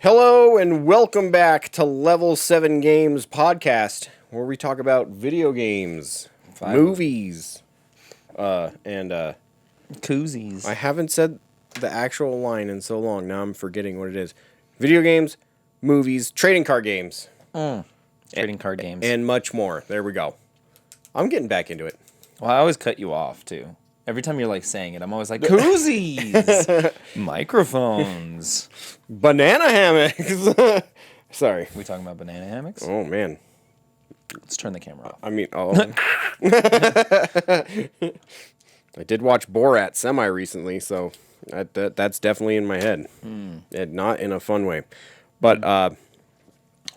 Hello and welcome back to Level 7 Games podcast, where we talk about video games, movies, and koozies. I haven't said the actual line in so long, now I'm forgetting what it is. Video games, movies, trading card games. Trading card games. And much more. There we go. I'm getting back into it. Well, I always cut you off, too. Every time you're, like, saying it, I'm always like, koozies! Microphones. Banana hammocks! Sorry. We talking about banana hammocks? Oh, man. Let's turn the camera off. I mean, I did watch Borat semi-recently, so that's definitely in my head. And not in a fun way. But,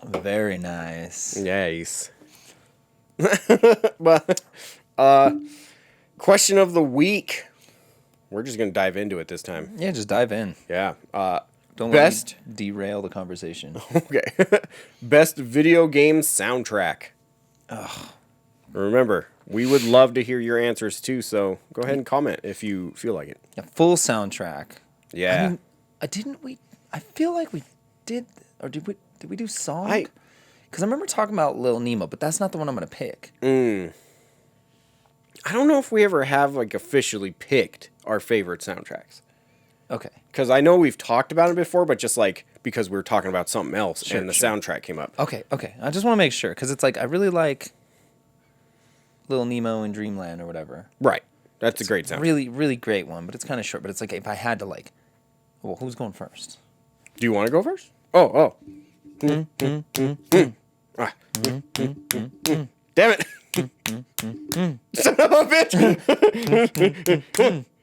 Very nice. Nice. But, question of the week. We're just going to dive into it this time. Yeah, just dive in. Yeah. Don't best let me derail the conversation. Okay. Best video game soundtrack. Ugh. Remember, we would love to hear your answers too, so go ahead and comment if you feel like it. A full soundtrack. Yeah. I feel like we did, or did we do song? Because I remember talking about Lil Nemo, but that's not the one I'm going to pick. I don't know if we ever have, like, officially picked our favorite soundtracks. Okay. Because I know we've talked about it before, but just, like, because we were talking about something else and the soundtrack came up. Okay. I just want to make sure, because it's like, I really like Lil Nemo and Dreamland or whatever. Right. That's a great soundtrack. Really, really great one, but it's kind of short. But it's like, if I had to, like, well, who's going first? Do you want to go first? Oh. Damn it. Son of a bitch.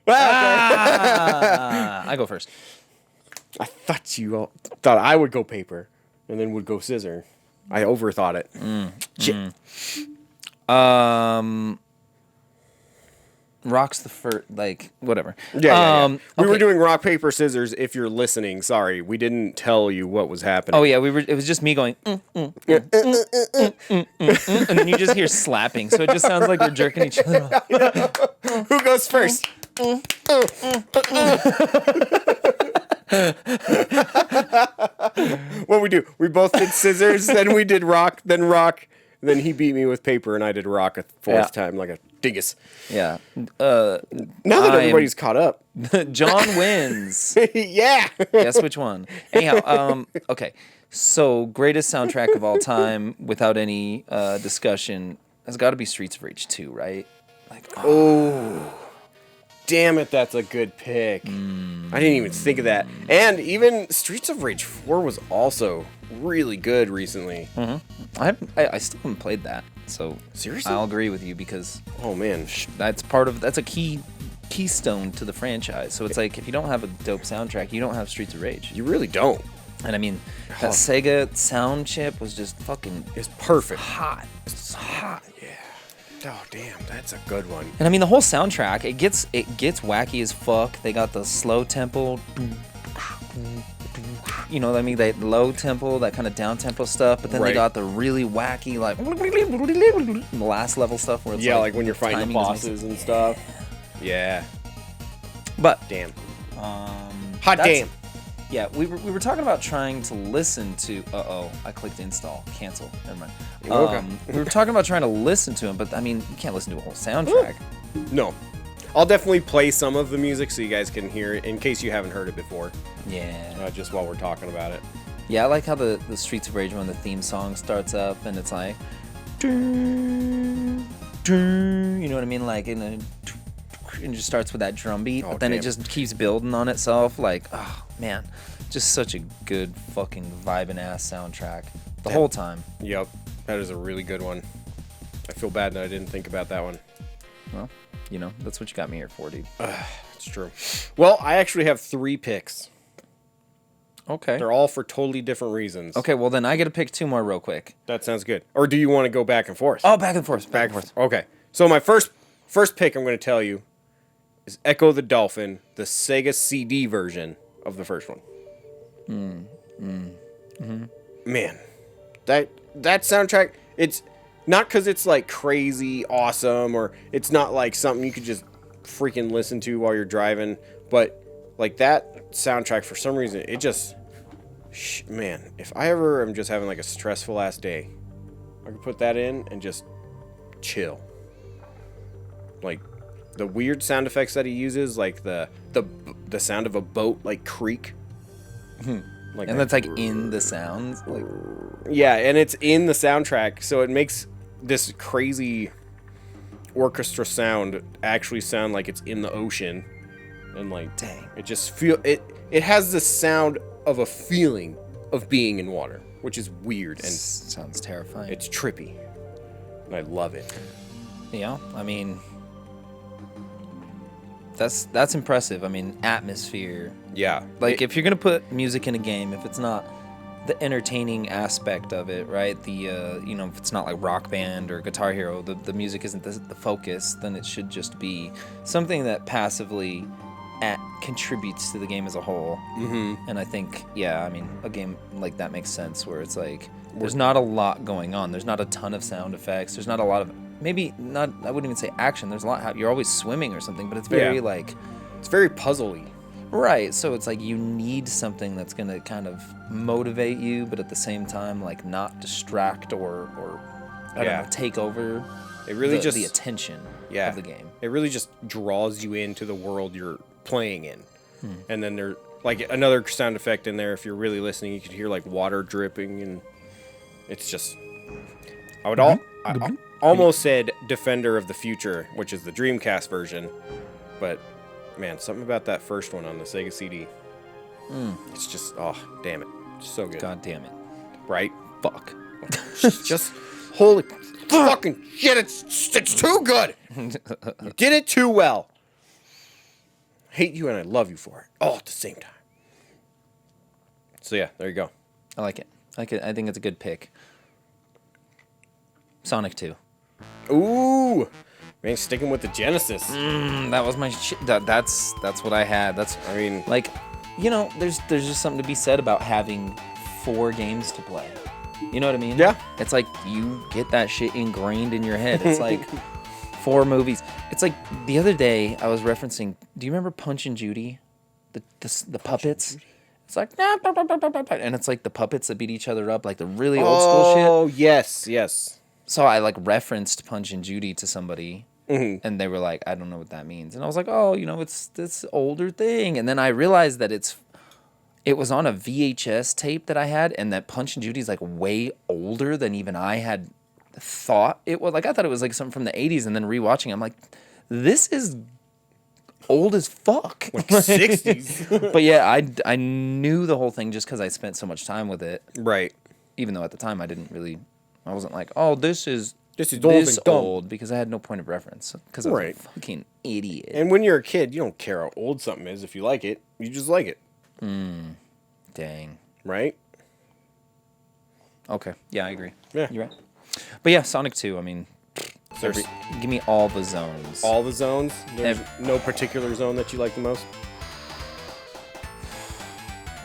I go first. I thought you all thought I would go paper and then would go scissor. I overthought it. Shit. Rock's the first, like, whatever. Yeah. We were okay. doing rock, paper, scissors. If you're listening, sorry. We didn't tell you what was happening. Oh, yeah, it was just me going, and then you just hear slapping, so it just sounds like we're jerking each other off. Who goes first? What we do? We both did scissors, then we did rock, then he beat me with paper, and I did rock a fourth time, like a dingus. Yeah. Now that everybody's caught up. John wins. Yeah. Guess which one? Anyhow, okay. So, greatest soundtrack of all time, without any discussion, has got to be Streets of Rage 2, right? Like, oh. Damn it, that's a good pick. I didn't even think of that. And even Streets of Rage 4 was also really good recently. I still haven't played that, so seriously, I'll agree with you because oh man, that's a keystone to the franchise. So it's like if you don't have a dope soundtrack, you don't have Streets of Rage. You really don't. And I mean, that Sega sound chip was just fucking it's perfect. Hot. It's hot. Yeah. Oh damn, that's a good one. And I mean the whole soundtrack, it gets wacky as fuck. They got the slow tempo, you know what I mean? That low tempo, that kind of down tempo stuff, but then they got the really wacky like the last level stuff where it's like when you're fighting the bosses and stuff. Yeah. But damn. Hot damn. Yeah, we were talking about trying to listen to. I clicked install, cancel. Never mind. Okay. We were talking about trying to listen to him, but I mean, you can't listen to a whole soundtrack. No, I'll definitely play some of the music so you guys can hear it in case you haven't heard it before. Yeah. Just while we're talking about it. Yeah, I like how the Streets of Rage one, the theme song starts up and it's like, you know what I mean, like and just starts with that drum beat, but then it just keeps building on itself. Like, oh man, just such a good fucking vibing ass soundtrack the whole time. Yep, that is a really good one. I feel bad that I didn't think about that one. Well, you know, that's what you got me here for, dude. It's true. Well, I actually have 3 picks. Okay. They're all for totally different reasons. Okay, well then I get to pick 2 more real quick. That sounds good. Or do you want to go back and forth? Oh, back and forth. Back and forth. Okay. So my first pick I'm going to tell you is Echo the Dolphin, the Sega CD version of the first one. Man, that soundtrack, it's not because it's like crazy awesome or it's not like something you could just freaking listen to while you're driving, but like that soundtrack for some reason it just man, if I ever am just having like a stressful ass day, I could put that in and just chill. Like the weird sound effects that he uses, like the sound of a boat like creak. Like and that's like in the sounds. Like yeah, and it's in the soundtrack, so it makes this crazy orchestra sound actually sound like it's in the ocean. And like, dang, it just it has the sound of a feeling of being in water, which is weird and sounds terrifying. It's trippy, and I love it. Yeah, I mean, that's impressive. I mean, atmosphere. Yeah, like if you're gonna put music in a game, if it's not the entertaining aspect of it, right? The if it's not like Rock Band or Guitar Hero, the music isn't the focus, then it should just be something that passively contributes to the game as a whole. Mm-hmm. And I think, yeah, I mean, a game like that makes sense where it's like there's not a lot going on. There's not a ton of sound effects. There's not a lot of, maybe not, I wouldn't even say action. There's a lot, you're always swimming or something, but it's very like... It's very puzzly. Right, so it's like you need something that's going to kind of motivate you, but at the same time, like not distract or I don't know, take over it really the attention of the game. It really just draws you into the world you're playing in. And then there, like another sound effect in there, if you're really listening, you could hear like water dripping, and it's just... I would I almost said Defender of the Future, which is the Dreamcast version, but... Man, something about that first one on the Sega CD. It's just, oh, damn it. It's so good. God damn it. Right? Fuck. Just, holy fucking shit, it's too good. You did it too well. I hate you and I love you for it, all at the same time. So yeah, there you go. I like it. I think it's a good pick. Sonic 2. Ooh. Man, sticking with the Genesis. That was my shit. That's what I had. I mean, like, there's just something to be said about having 4 games to play. You know what I mean? Yeah. It's like you get that shit ingrained in your head. It's like 4 movies. It's like the other day I was referencing. Do you remember Punch and Judy? The puppets. It's like and it's like the puppets that beat each other up, like the really old school shit. Oh yes. So I like referenced Punch and Judy to somebody. And they were like, I don't know what that means. And I was like, oh, it's this older thing. And then I realized that it was on a VHS tape that I had, and that Punch and Judy's like way older than even I had thought it was. Like I thought it was like something from the 80s, and then rewatching, I'm like, this is old as fuck. Like 60s. But yeah, I knew the whole thing just because I spent so much time with it. Right. Even though at the time I wasn't like, oh, this is old because I had no point of reference because I was a fucking idiot. And when you're a kid, you don't care how old something is. If you like it, you just like it. Dang. Right? Okay. Yeah, I agree. Yeah. You're right. But yeah, Sonic 2, I mean, give me all the zones. All the zones? There's no particular zone that you like the most?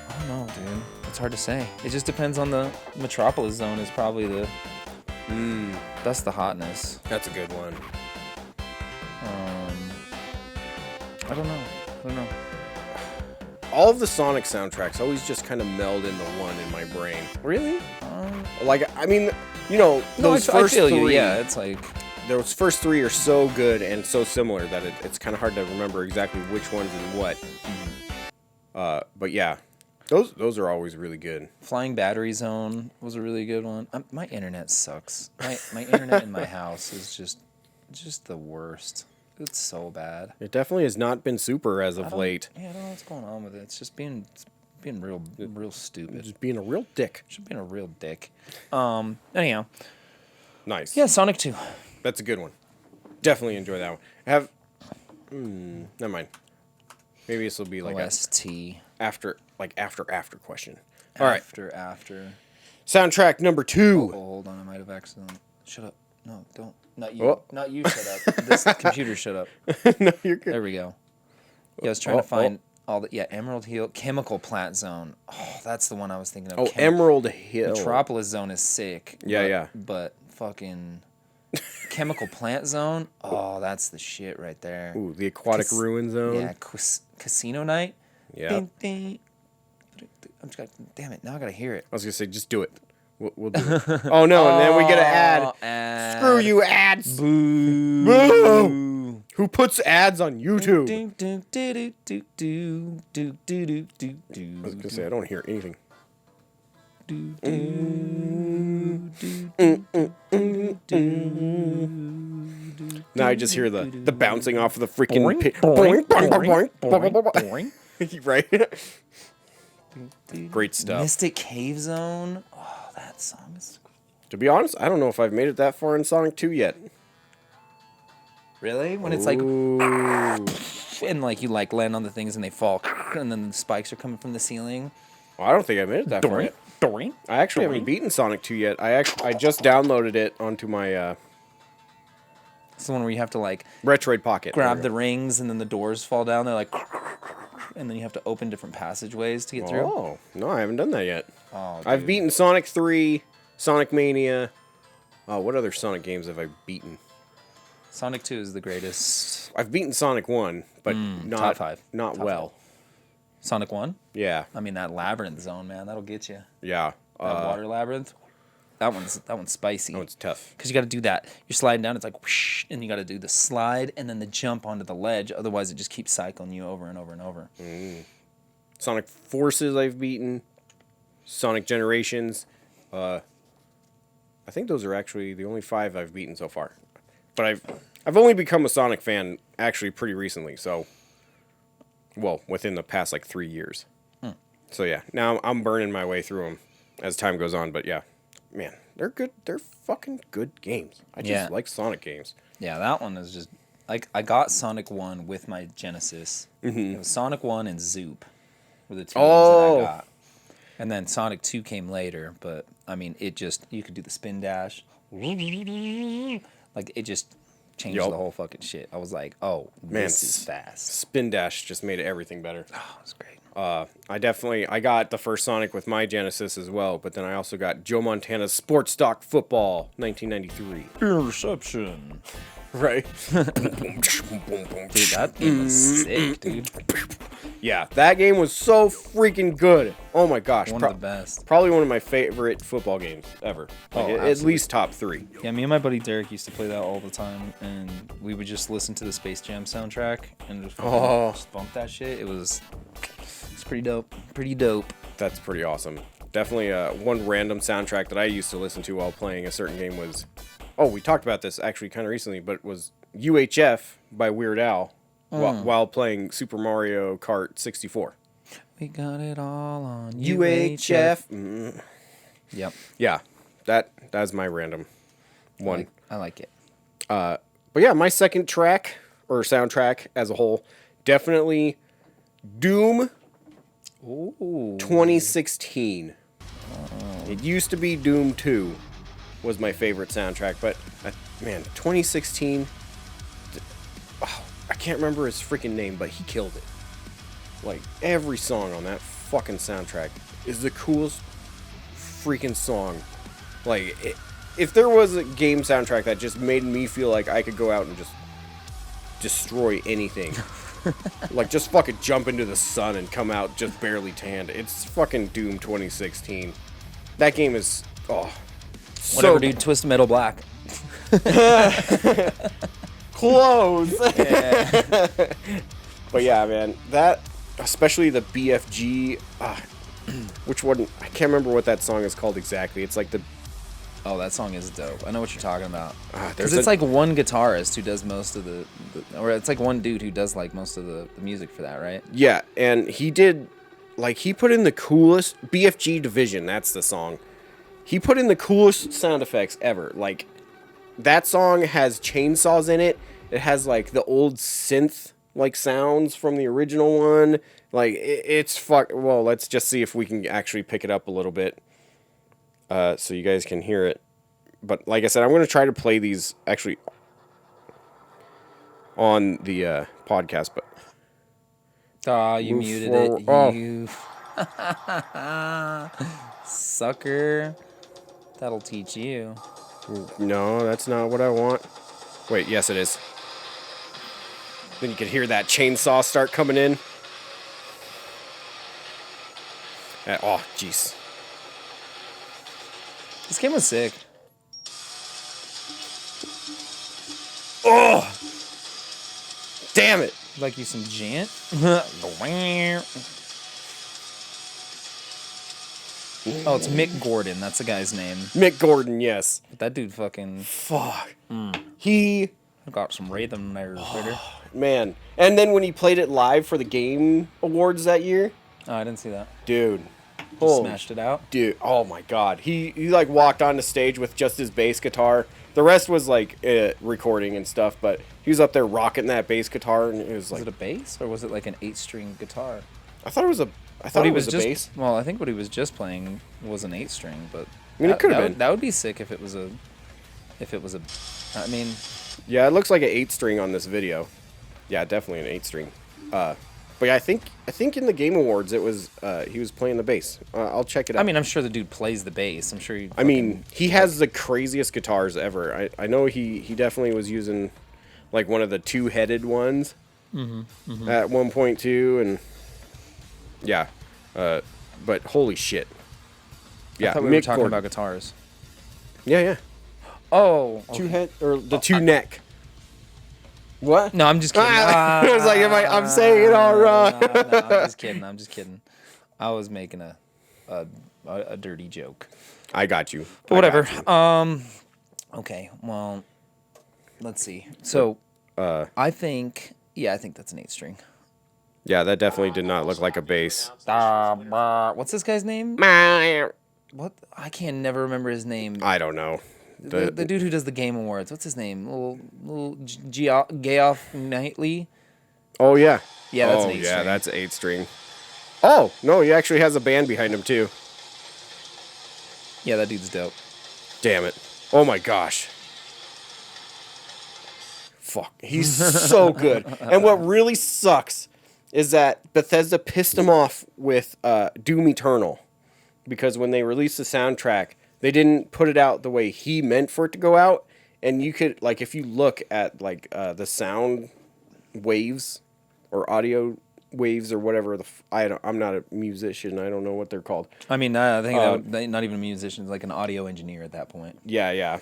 I don't know, dude. It's hard to say. It just depends on the Metropolis zone is probably the... That's the hotness. That's a good one. I don't know. All of the Sonic soundtracks always just kind of meld into one in my brain. Really? Like, I mean, those first 3. Yeah, it's like... Those first 3 are so good and so similar that it's kind of hard to remember exactly which one's in what. But yeah. Those are always really good. Flying Battery Zone was a really good one. My internet sucks. My internet in my house is just the worst. It's so bad. It definitely has not been super as of late. Yeah, I don't know what's going on with it. It's just being real stupid. Just being a real dick. Just being a real dick. Anyhow. Nice. Yeah, Sonic 2. That's a good one. Definitely enjoy that one. Never mind. Maybe this will be like OST. After question. All right. After. Soundtrack number 2. Oh, hold on. I might have accidentally. Shut up. No, don't. Not you. Oh. Not you. Shut up. This computer. Shut up. No, you're good. There we go. Yeah, I was trying to find all the Emerald Hill Chemical Plant Zone. Oh, that's the one I was thinking of. Oh, Emerald Hill. Metropolis Zone is sick. Yeah. But fucking Chemical Plant Zone. Oh, that's the shit right there. Ooh, the Aquatic Ruin Zone. Yeah, Casino Night. Yeah. I'm just damn it! Now I gotta hear it. I was gonna say, just do it. We'll do it. Oh no! And then we get an ad. ad. Screw you, ads. Boo. Boo. Who puts ads on YouTube? I was gonna say, I don't hear anything. Now I just hear the bouncing off of the freaking right. Great stuff. Mystic Cave Zone. Oh, that song is. To be honest, I don't know if I've made it that far in Sonic 2 yet. Really? When it's like, and like you like land on the things and they fall, and then the spikes are coming from the ceiling. Well, I don't think I made it that far yet. I actually haven't beaten Sonic 2 yet. I just downloaded it onto my it's the one where you have to like Retroid Pocket. Grab the rings and then the doors fall down. They're like, and then you have to open different passageways to get through. Oh no, I haven't done that yet. Oh, I've beaten Sonic 3, Sonic Mania. Oh, what other Sonic games have I beaten? Sonic 2 is the greatest. I've beaten Sonic 1, but not top 5. Not top well. 5. Sonic 1? Yeah. I mean that labyrinth zone, man, that'll get you. Yeah. That water labyrinth. That one's spicy. That one's tough. Because you got to do that. You're sliding down. It's like whoosh, and you got to do the slide and then the jump onto the ledge. Otherwise, it just keeps cycling you over and over and over. Sonic Forces I've beaten. Sonic Generations. I think those are actually the only 5 I've beaten so far. But I've only become a Sonic fan actually pretty recently. So, well, within the past like 3 years. So yeah, now I'm burning my way through them as time goes on. But yeah. Man, they're good. They're fucking good games. I just like Sonic games. Yeah, that one is just like I got Sonic 1 with my Genesis. It was Sonic 1 and Zoop were the 2 games that I got. And then Sonic 2 came later, but I mean, it just you could do the spin dash. Like it just changed the whole fucking shit. I was like, "Oh, this is fast." Spin dash just made everything better. Oh, it was great. I got the first Sonic with my Genesis as well, but then I also got Joe Montana's Sports Stock Football, 1993. Interception. Right. Dude, that game was sick, dude. Yeah, that game was so freaking good. Oh my gosh. One of the best. Probably one of my favorite football games ever. Like, at least top 3. Yeah, me and my buddy Derek used to play that all the time, and we would just listen to the Space Jam soundtrack and just bump that shit. It's pretty dope. Pretty dope. That's pretty awesome. Definitely one random soundtrack that I used to listen to while playing a certain game was... Oh, we talked about this actually kind of recently, but it was UHF by Weird Al while playling Super Mario Kart 64. We got it all on UHF. Yep. Yeah, that's my random one. I like it. But yeah, my second track, or soundtrack as a whole, definitely Doom 2016. It used to be Doom 2 was my favorite soundtrack, but man, 2016, I can't remember his freaking name, but he killed it. Like, every song on that fucking soundtrack is the coolest freaking song. Like, if there was a game soundtrack that just made me feel like I could go out and just destroy anything, like just fucking jump into the sun and come out just barely tanned, it's fucking Doom 2016. That game is, Whatever, dude. Twisted Metal Black. Close. Yeah. But yeah, man, that, especially the BFG, which one, I can't remember what that song is called exactly. It's like the... Oh, that song is dope. I know what you're talking about. Because it's like one guitarist who does most of the... Or it's like one dude who does like most of the music for that, right? Yeah, and he did... Like, he put in the coolest... BFG Division, that's the song. He put in the coolest sound effects ever. Like, that song has chainsaws in it. It has, like, the old synth, like, sounds from the original one. Like, it's Well, let's just see if we can actually pick it up a little bit. So you guys can hear it. But, like I said, I'm going to try to play these, actually, on the podcast, but... You muted it. You... Sucker. That'll teach you. No, that's not what I want. Wait, yes it is. Then you can hear that chainsaw start coming in. Oh, jeez. This game was sick. Oh! Damn it! Like you some gent. Oh, it's Mick Gordon. That's the guy's name. Mick Gordon, yes. But that dude fucking... Fuck. He... got some rhythm there, Twitter. Man. And then when he played it live for the Game Awards that year... Oh, I didn't see that. Dude. Just smashed it out? Dude, oh my god. He like walked on the stage with just his bass guitar. The rest was like recording and stuff, but he was up there rocking that bass guitar, and it was like... Was it a bass, or was it like an 8-string guitar? I thought it was a... I thought it was a bass. Well, I think what he was just playing was an 8-string, but... I mean, it could have been. That would be sick if it was a... I mean... Yeah, it looks like an 8-string on this video. Yeah, definitely an 8-string. But yeah, I think in the Game Awards it was he was playing the bass. I'll check it out. I mean, I'm sure the dude plays the bass. I'm sure he... I mean, he has the craziest guitars ever. I know he definitely was using like one of the 2-headed ones at one point too, and yeah. But holy shit. Yeah, I thought we were talking about guitars. Yeah. Oh, okay. 2-head or the 2-neck. What? No, I'm just kidding. I was like, I'm saying it all wrong. No, I'm just kidding. I was making a dirty joke. I got you. But whatever. Okay. Well, let's see. So, I think that's an 8-string. Yeah, that definitely did not look like a bass. What's this guy's name? What? I can never remember his name. I don't know. The dude who does the Game Awards. What's his name? Little Geoff Knightley. Oh yeah. Yeah, that's an 8-string. Yeah, that's an 8-string. Oh no, he actually has a band behind him too. Yeah, that dude's dope. Damn it! Oh my gosh. Fuck, he's so good. And what really sucks is that Bethesda pissed him off with Doom Eternal, because when they released the soundtrack, they didn't put it out the way he meant for it to go out. And you could, like, if you look at, like, the sound waves or audio waves or whatever, I'm not a musician. I don't know what they're called. I mean, I think not even a musician, like an audio engineer at that point. Yeah.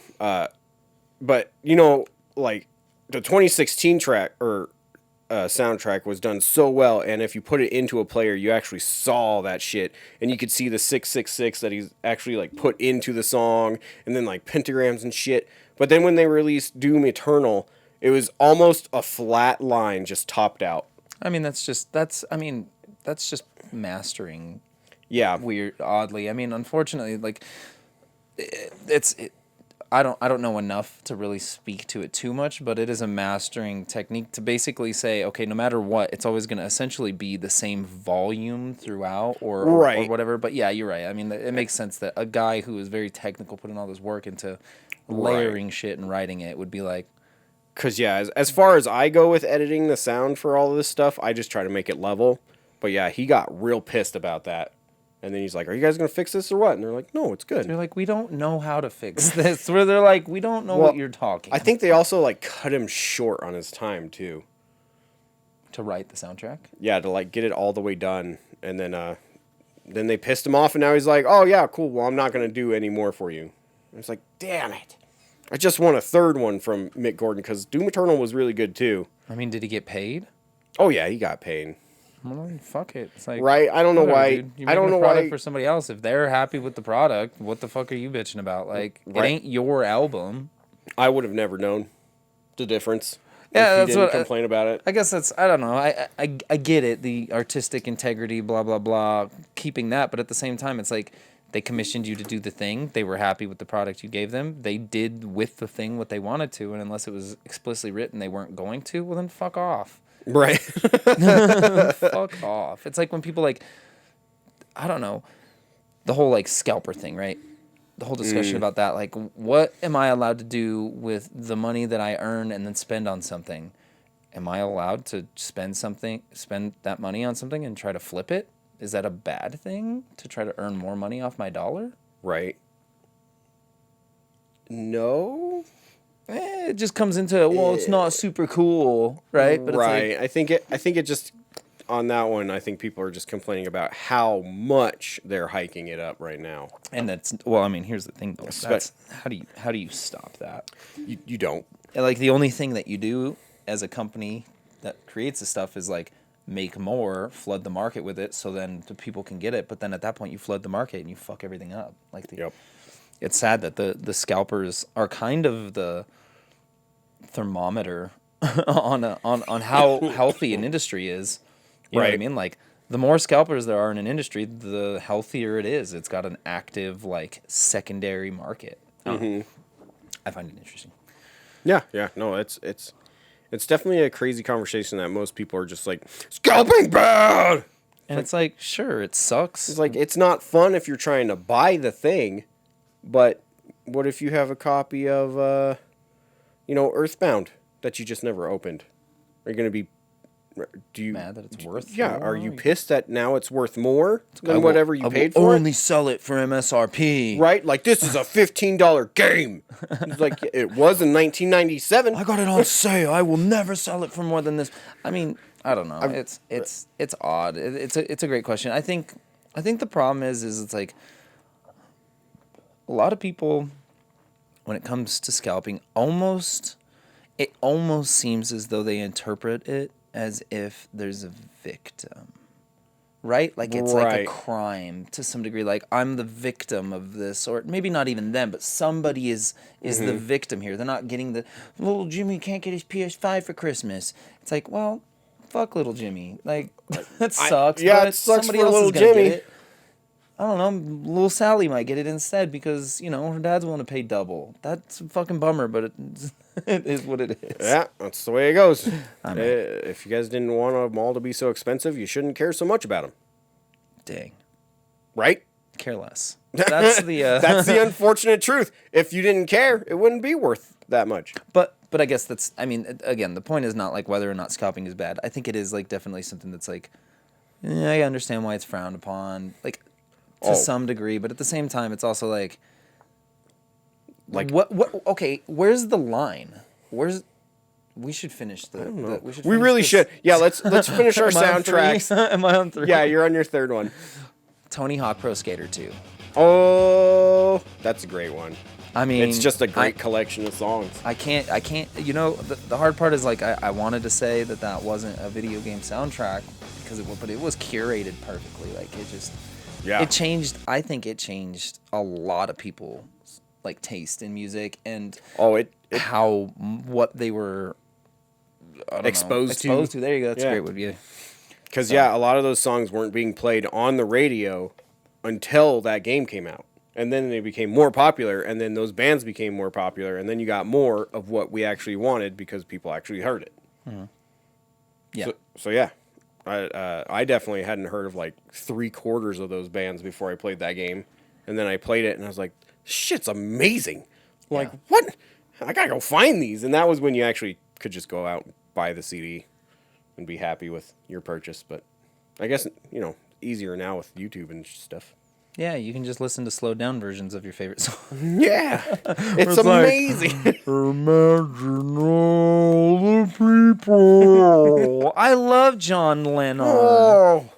But, you know, like, the 2016 track, or soundtrack was done so well, and if you put it into a player, you actually saw that shit, and you could see the 666 that he's actually like put into the song, and then like pentagrams and shit. But then when they released Doom Eternal, it was almost a flat line, just topped out. I mean, that's just mastering. Yeah, Weird, oddly. I mean, unfortunately, like I don't know enough to really speak to it too much, but it is a mastering technique to basically say, okay, no matter what, it's always going to essentially be the same volume throughout or whatever. But yeah, you're right. I mean, it makes sense that a guy who is very technical, putting all this work into layering shit and writing it, would be like... Because, yeah, as far as I go with editing the sound for all of this stuff, I just try to make it level. But yeah, he got real pissed about that. And then he's like, are you guys going to fix this or what? And they're like, no, it's good. They're like, we don't know how to fix this. Where they're like, we don't know what you're talking about. I think they also, like, cut him short on his time, too. To write the soundtrack? Yeah, to, like, get it all the way done. And then they pissed him off, and now he's like, oh, yeah, cool, well, I'm not going to do any more for you. And it's like, damn it. I just want a third one from Mick Gordon, because Doom Eternal was really good, too. I mean, did he get paid? Oh, yeah, he got paid. Well, fuck it. It's like, right? I don't know why. Dude. I don't know why. For somebody else, if they're happy with the product, what the fuck are you bitching about? Like, It ain't your album. I would have never known the difference. Yeah, if he didn't complain about it. I guess that's... I don't know. I get it. The artistic integrity, blah blah blah, keeping that, but at the same time, it's like they commissioned you to do the thing. They were happy with the product you gave them. They did with the thing what they wanted to, and unless it was explicitly written, they weren't going to. Well, then fuck off. Right. Fuck off. It's like when people like, I don't know, the whole like scalper thing, right? The whole discussion about that. Like, what am I allowed to do with the money that I earn and then spend on something? Am I allowed to spend that money on something and try to flip it? Is that a bad thing to try to earn more money off my dollar? Right. No. It just comes into, well, it's not super cool, right? But right. It's like, I think it just on that one, I think people are just complaining about how much they're hiking it up right now. And that's, well, I mean, here's the thing though. That's, how do you stop that? You don't. Like, the only thing that you do as a company that creates this stuff is like make more, flood the market with it, so then the people can get it. But then at that point, you flood the market and you fuck everything up. Like, it's sad that the scalpers are kind of the thermometer on how healthy an industry is. You know what I mean? Like, the more scalpers there are in an industry, the healthier it is. It's got an active, like, secondary market. I find it interesting. Yeah. No, it's definitely a crazy conversation that most people are just like, scalping bad! And it's like, sure, it sucks. It's like, it's not fun if you're trying to buy the thing, but what if you have a copy of, Earthbound that you just never opened? Are you going to be... mad that it's worth Yeah, more? are you pissed that now it's worth more than whatever you paid for it? I will only sell it for MSRP. Right? Like, this is a $15 game. It's like, it was in 1997. I got it on sale. I will never sell it for more than this. I mean, I don't know. It's odd. It's a great question. I think the problem is it's like a lot of people, when it comes to scalping, it almost seems as though they interpret it as if there's a victim, right? Like, it's like a crime to some degree. Like, I'm the victim of this, or maybe not even them, but somebody is the victim here. They're not getting little Jimmy can't get his PS5 for Christmas. It's like, well, fuck little Jimmy. Like, that sucks. It sucks somebody for else little is gonna Jimmy. get it. I don't know, little Sally might get it instead because, her dad's willing to pay double. That's a fucking bummer, but it is what it is. Yeah, that's the way it goes. If you guys didn't want them all to be so expensive, you shouldn't care so much about them. Dang. Right? Care less. That's the that's the unfortunate truth. If you didn't care, it wouldn't be worth that much. But I guess that's, I mean, again, the point is not like whether or not scalping is bad. I think it is like definitely something that's like, I understand why it's frowned upon. Like, to some degree, but at the same time, it's also like what? Okay, where's the line? We should finish the. We really should. Yeah, let's finish our soundtracks. Am I on 3? Yeah, you're on your 3rd one. Tony Hawk Pro Skater 2. Oh, that's a great one. I mean, it's just a great collection of songs. I can't. The hard part is like I wanted to say that wasn't a video game soundtrack but it was curated perfectly. Like, it just. Yeah. It changed. I think it changed a lot of people's like taste in music and what they were exposed to. There you go. That's a great word. Yeah. Because a lot of those songs weren't being played on the radio until that game came out, and then they became more popular, and then those bands became more popular, and then you got more of what we actually wanted because people actually heard it. Mm-hmm. Yeah. So yeah. I definitely hadn't heard of like 3/4 of those bands before I played that game. And then I played it and I was like, shit's amazing. Like, what? I gotta go find these. And that was when you actually could just go out and buy the CD and be happy with your purchase. But I guess, easier now with YouTube and stuff. Yeah, you can just listen to slowed down versions of your favorite song. Yeah. It's amazing. Like, imagine all the people. I love John Lennon. Oh.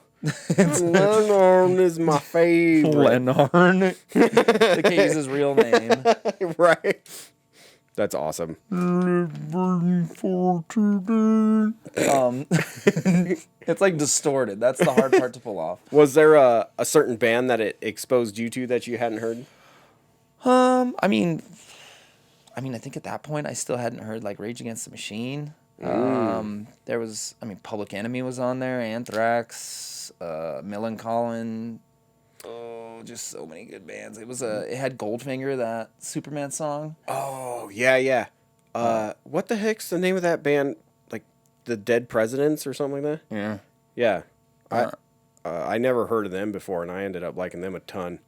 Lennon is my favorite. Lennon. They can't use his real name. Right. That's awesome. It's like distorted. That's the hard part to pull off. Was there a certain band that it exposed you to that you hadn't heard? I mean, I think at that point I still hadn't heard like Rage Against the Machine. There was, Public Enemy was on there, Anthrax, Millencolin. Oh, just so many good bands. It had Goldfinger, that Superman song. Oh, yeah. What the heck's the name of that band? Like the Dead Presidents or something like that? Yeah. Yeah. I never heard of them before, and I ended up liking them a ton.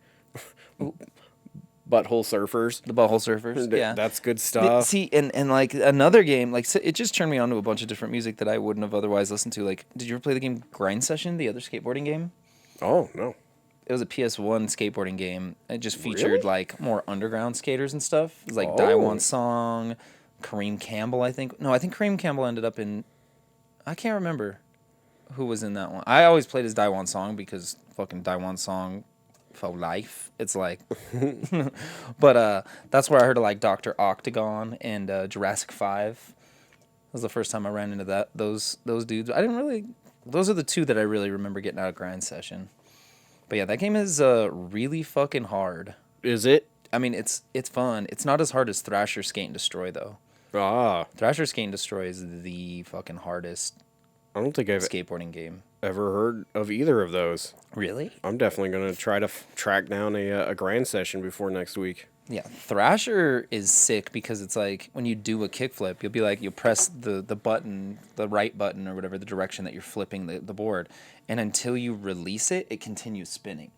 Butthole Surfers. The Butthole Surfers, yeah. That's good stuff. See, and like another game, like it just turned me on to a bunch of different music that I wouldn't have otherwise listened to. Like, did you ever play the game Grind Session, the other skateboarding game? Oh, no. It was a PS1 skateboarding game. It just featured like more underground skaters and stuff. It was like Daiwan Song, Kareem Campbell, I think. No, I think Kareem Campbell ended up in... I can't remember. who was in that one. I always played as Daiwan Song because fucking Daiwan Song for life. It's like, but that's where I heard of like Dr. Octagon and Jurassic 5. That was the first time I ran into those dudes. I didn't really. Those are the two that I really remember getting out of Grind Session. But yeah, that game is really fucking hard. Is it? I mean, it's fun. It's not as hard as Thrasher Skate and Destroy though. Ah. Thrasher Skate and Destroy is the fucking hardest. I don't think I've skateboarding game ever heard of either of those. Really? I'm definitely gonna try to track down a Grind Session before next week. Yeah, Thrasher is sick because it's like when you do a kickflip, you'll press the button, the right button or whatever, the direction that you're flipping the board, and until you release it, it continues spinning.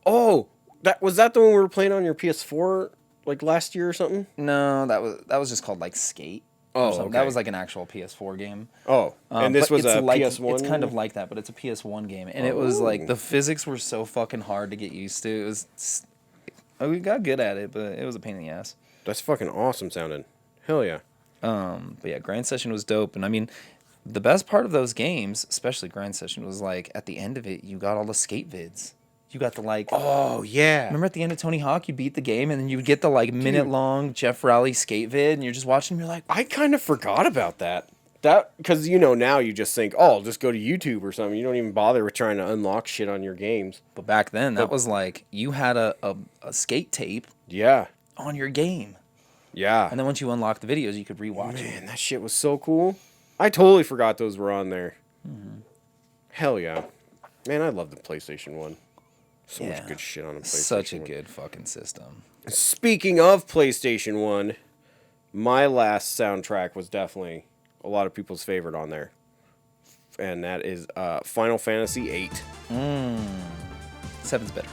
Oh, that the one we were playing on your PS4 like last year or something? No, that was just called like Skate. Oh, okay. That was like an actual PS4 game. Oh, and this was a PS1? It's kind of like that, but it's a PS1 game. And it was like, the physics were so fucking hard to get used to. It was, we got good at it, but it was a pain in the ass. That's fucking awesome sounding. Hell yeah. But yeah, Grind Session was dope. And I mean, the best part of those games, especially Grind Session, was like, at the end of it, you got all the skate vids. You got the like... Oh, yeah. Remember at the end of Tony Hawk, you beat the game, and then you would get the like minute-long Jeff Rowley skate vid, and you're just watching, and you're like... I kind of forgot about that. Because, now you just think, oh, just go to YouTube or something. You don't even bother with trying to unlock shit on your games. But back then, that was like, you had a skate tape on your game. Yeah. And then once you unlocked the videos, you could rewatch it. Man, that shit was so cool. I totally forgot those were on there. Mm-hmm. Hell yeah. Man, I love the PlayStation 1. So much good shit on a PlayStation 1. Such a good fucking system. Speaking of PlayStation 1, my last soundtrack was definitely a lot of people's favorite on there. And that is Final Fantasy VIII. 7's better.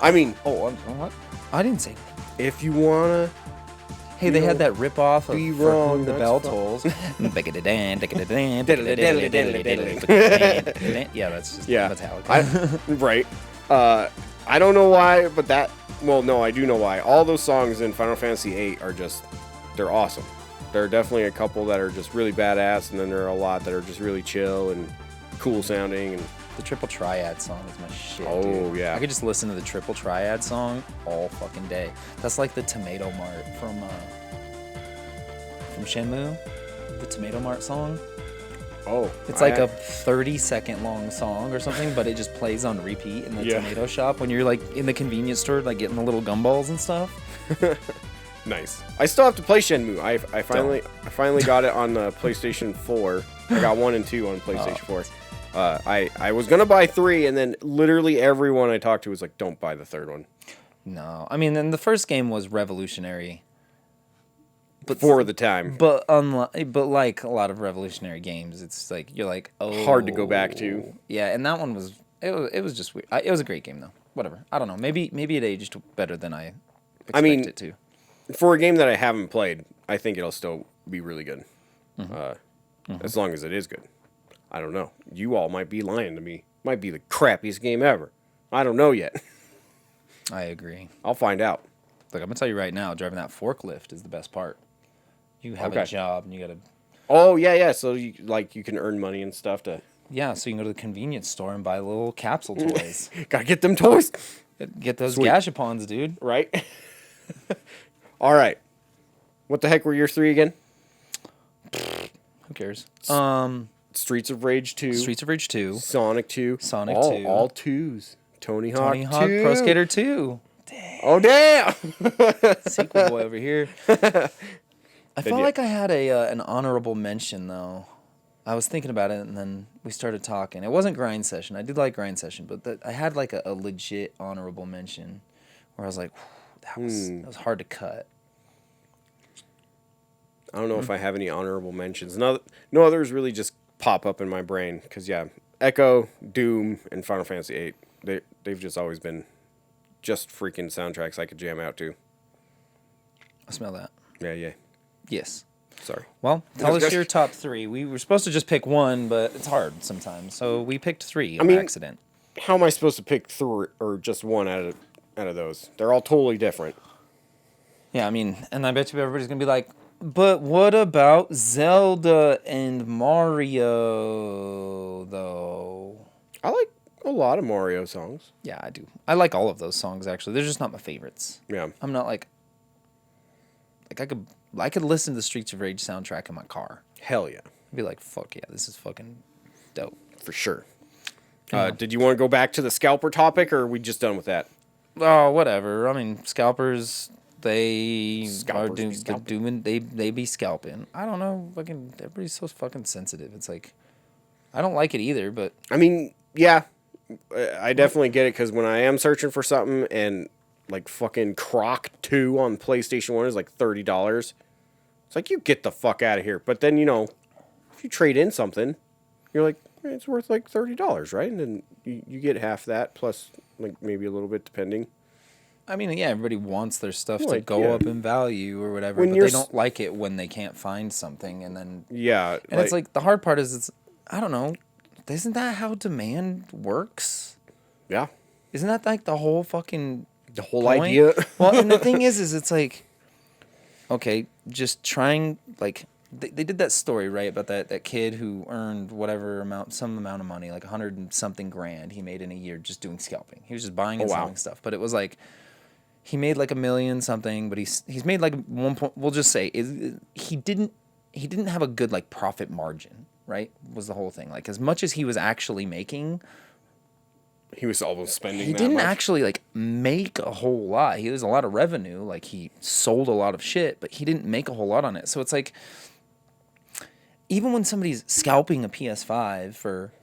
I mean... Oh, what? I didn't say... If you wanna... Hey, they had that rip-off of Be Wrong, the Bell Tolls. Yeah, that's just Metallica. Right. I don't know why, but that... Well, no, I do know why. All those songs in Final Fantasy VIII are just... They're awesome. There are definitely a couple that are just really badass, and then there are a lot that are just really chill and cool sounding. And the Triple Triad song is my shit, dude. Yeah. I could just listen to the Triple Triad song all fucking day. That's like the Tomato Mart from Shenmue. The Tomato Mart song. Oh. It's like a 30-second long song or something, but it just plays on repeat in the tomato shop when you're like in the convenience store, like getting the little gumballs and stuff. Nice. I still have to play Shenmue. I finally got it on the PlayStation 4. I got 1 and 2 on PlayStation 4. I was gonna buy 3, and then literally everyone I talked to was like, "Don't buy the third one." No, I mean, and the first game was revolutionary, but for the time. But like a lot of revolutionary games, it's like you're like, oh, hard to go back to. Yeah, and that one was it was just weird. It was a great game though. Whatever. I don't know. Maybe it aged better than I expected it to. For a game that I haven't played, I think it'll still be really good. As long as it is good. I don't know. You all might be lying to me. Might be the crappiest game ever. I don't know yet. I agree. I'll find out. Look, I'm gonna tell you right now, driving that forklift is the best part. You have a job and you gotta... Oh, yeah. So you can earn money and stuff to... Yeah, so you can go to the convenience store and buy little capsule toys. Gotta get them toys. Get those gashapons, dude. Right? All right. What the heck were your 3 again? Who cares? Streets of Rage 2. Sonic 2. Sonic 2. All 2s. Tony Hawk 2. Pro Skater 2. Dang. Oh, damn! Sequel boy over here. I felt like I had an honorable mention, though. I was thinking about it, and then we started talking. It wasn't Grind Session. I did like Grind Session, but I had like a legit honorable mention where I was like, that was hard to cut. I don't know if I have any honorable mentions. No others really just pop up in my brain. Because, Echo, Doom, and Final Fantasy VIII, they've just always been just freaking soundtracks I could jam out to. I smell that. Yeah. Yes. Sorry. Well, tell us your top 3. We were supposed to just pick one, but it's hard sometimes. So we picked 3 on accident. How am I supposed to pick 3 or just one out of those? They're all totally different. Yeah, I mean, and I bet you everybody's going to be like, But what about Zelda and Mario, though? I like a lot of Mario songs. Yeah, I do. I like all of those songs, actually. They're just not my favorites. Yeah. I'm not like I could listen to the Streets of Rage soundtrack in my car. Hell yeah. I'd be like, fuck yeah, this is fucking dope. For sure. Did you want to go back to the scalper topic, or are we just done with that? Oh, whatever. I mean, scalpers, they Scalpers be are scalping. doing they be scalping. I don't know, fucking everybody's so fucking sensitive. It's like I don't like it either, but I mean, yeah, I definitely get it, because when I am searching for something and like fucking Croc 2 on PlayStation 1 is like $30, it's like, you get the fuck out of here. But then, if you trade in something, you're like, it's worth like $30, right? And then you get half that plus like maybe a little bit depending. I mean, yeah, everybody wants their stuff to Like, go yeah. up in value or whatever, When but you're they don't like it when they can't find something, and then Yeah. and it's like the hard part is I don't know, isn't that how demand works? yeah, Isn't that like the whole fucking the whole point? idea. Well, and the thing is it's like, okay, just trying, like, they did that story, right, about that kid who earned some amount of money, like 100 and something grand he made in a year just doing scalping. He was just buying and wow. selling stuff, but it was like, he made like $1 million something, but he's made like we'll just say he didn't have a good like profit margin, right? Was the whole thing. Like, as much as he was actually making, He was almost spending he that didn't much. actually like make a whole lot. He was a lot of revenue, like he sold a lot of shit, but he didn't make a whole lot on it. So it's like, even when somebody's scalping a PS5 for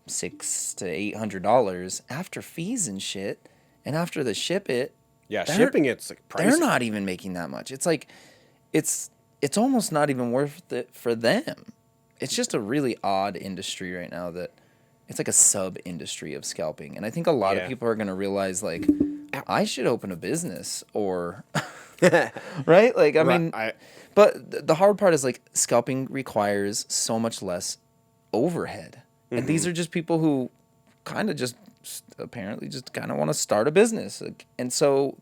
$600 to $800 after fees and shit, and after the ship it, Yeah, they're- shipping it's like pricey. they're not even making that much. It's like, it's almost not even worth it for them. It's just a really odd industry right now that it's like a sub industry of scalping, and I think a lot Yeah. of people are gonna realize like, I should open a business or, right? Like, I mean, but the hard part is like scalping requires so much less overhead, and these are just people who kind of just apparently just kind of want to start a business, like, and so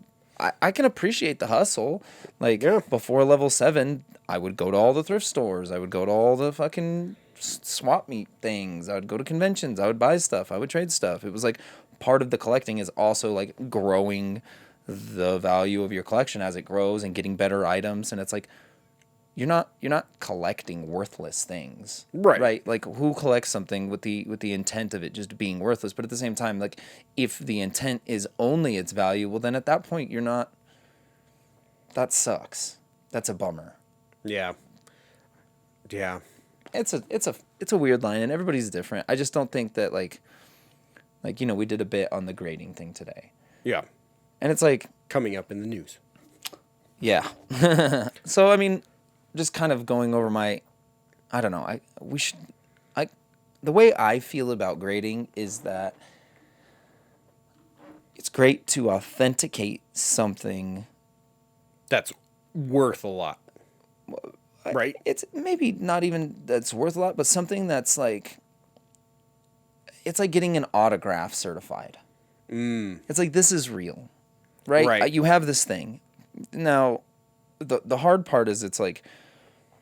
I can appreciate the hustle. Like, Yeah. before level 7, I would go to all the thrift stores. I would go to all the fucking swap meet things. I would go to conventions. I would buy stuff. I would trade stuff. It was like part of the collecting is also like growing the value of your collection as it grows and getting better items. And it's like, you're not collecting worthless things, Right. Like, who collects something with the intent of it just being worthless? But at the same time, like, if the intent is only its value, well, then at that point you're not. That sucks. That's a bummer. Yeah. Yeah. It's a weird line, and everybody's different. I just don't think that like we did a bit on the grading thing today, Yeah. and it's like, Coming up in the news. yeah. So I mean, just kind of going over I don't know. The way I feel about grading is that it's great to authenticate something. That's worth a lot. Right? It's maybe not even that's worth a lot, but something that's like, it's like getting an autograph certified. It's like, this is real, right? Right. You have this thing. Now, the hard part is it's like,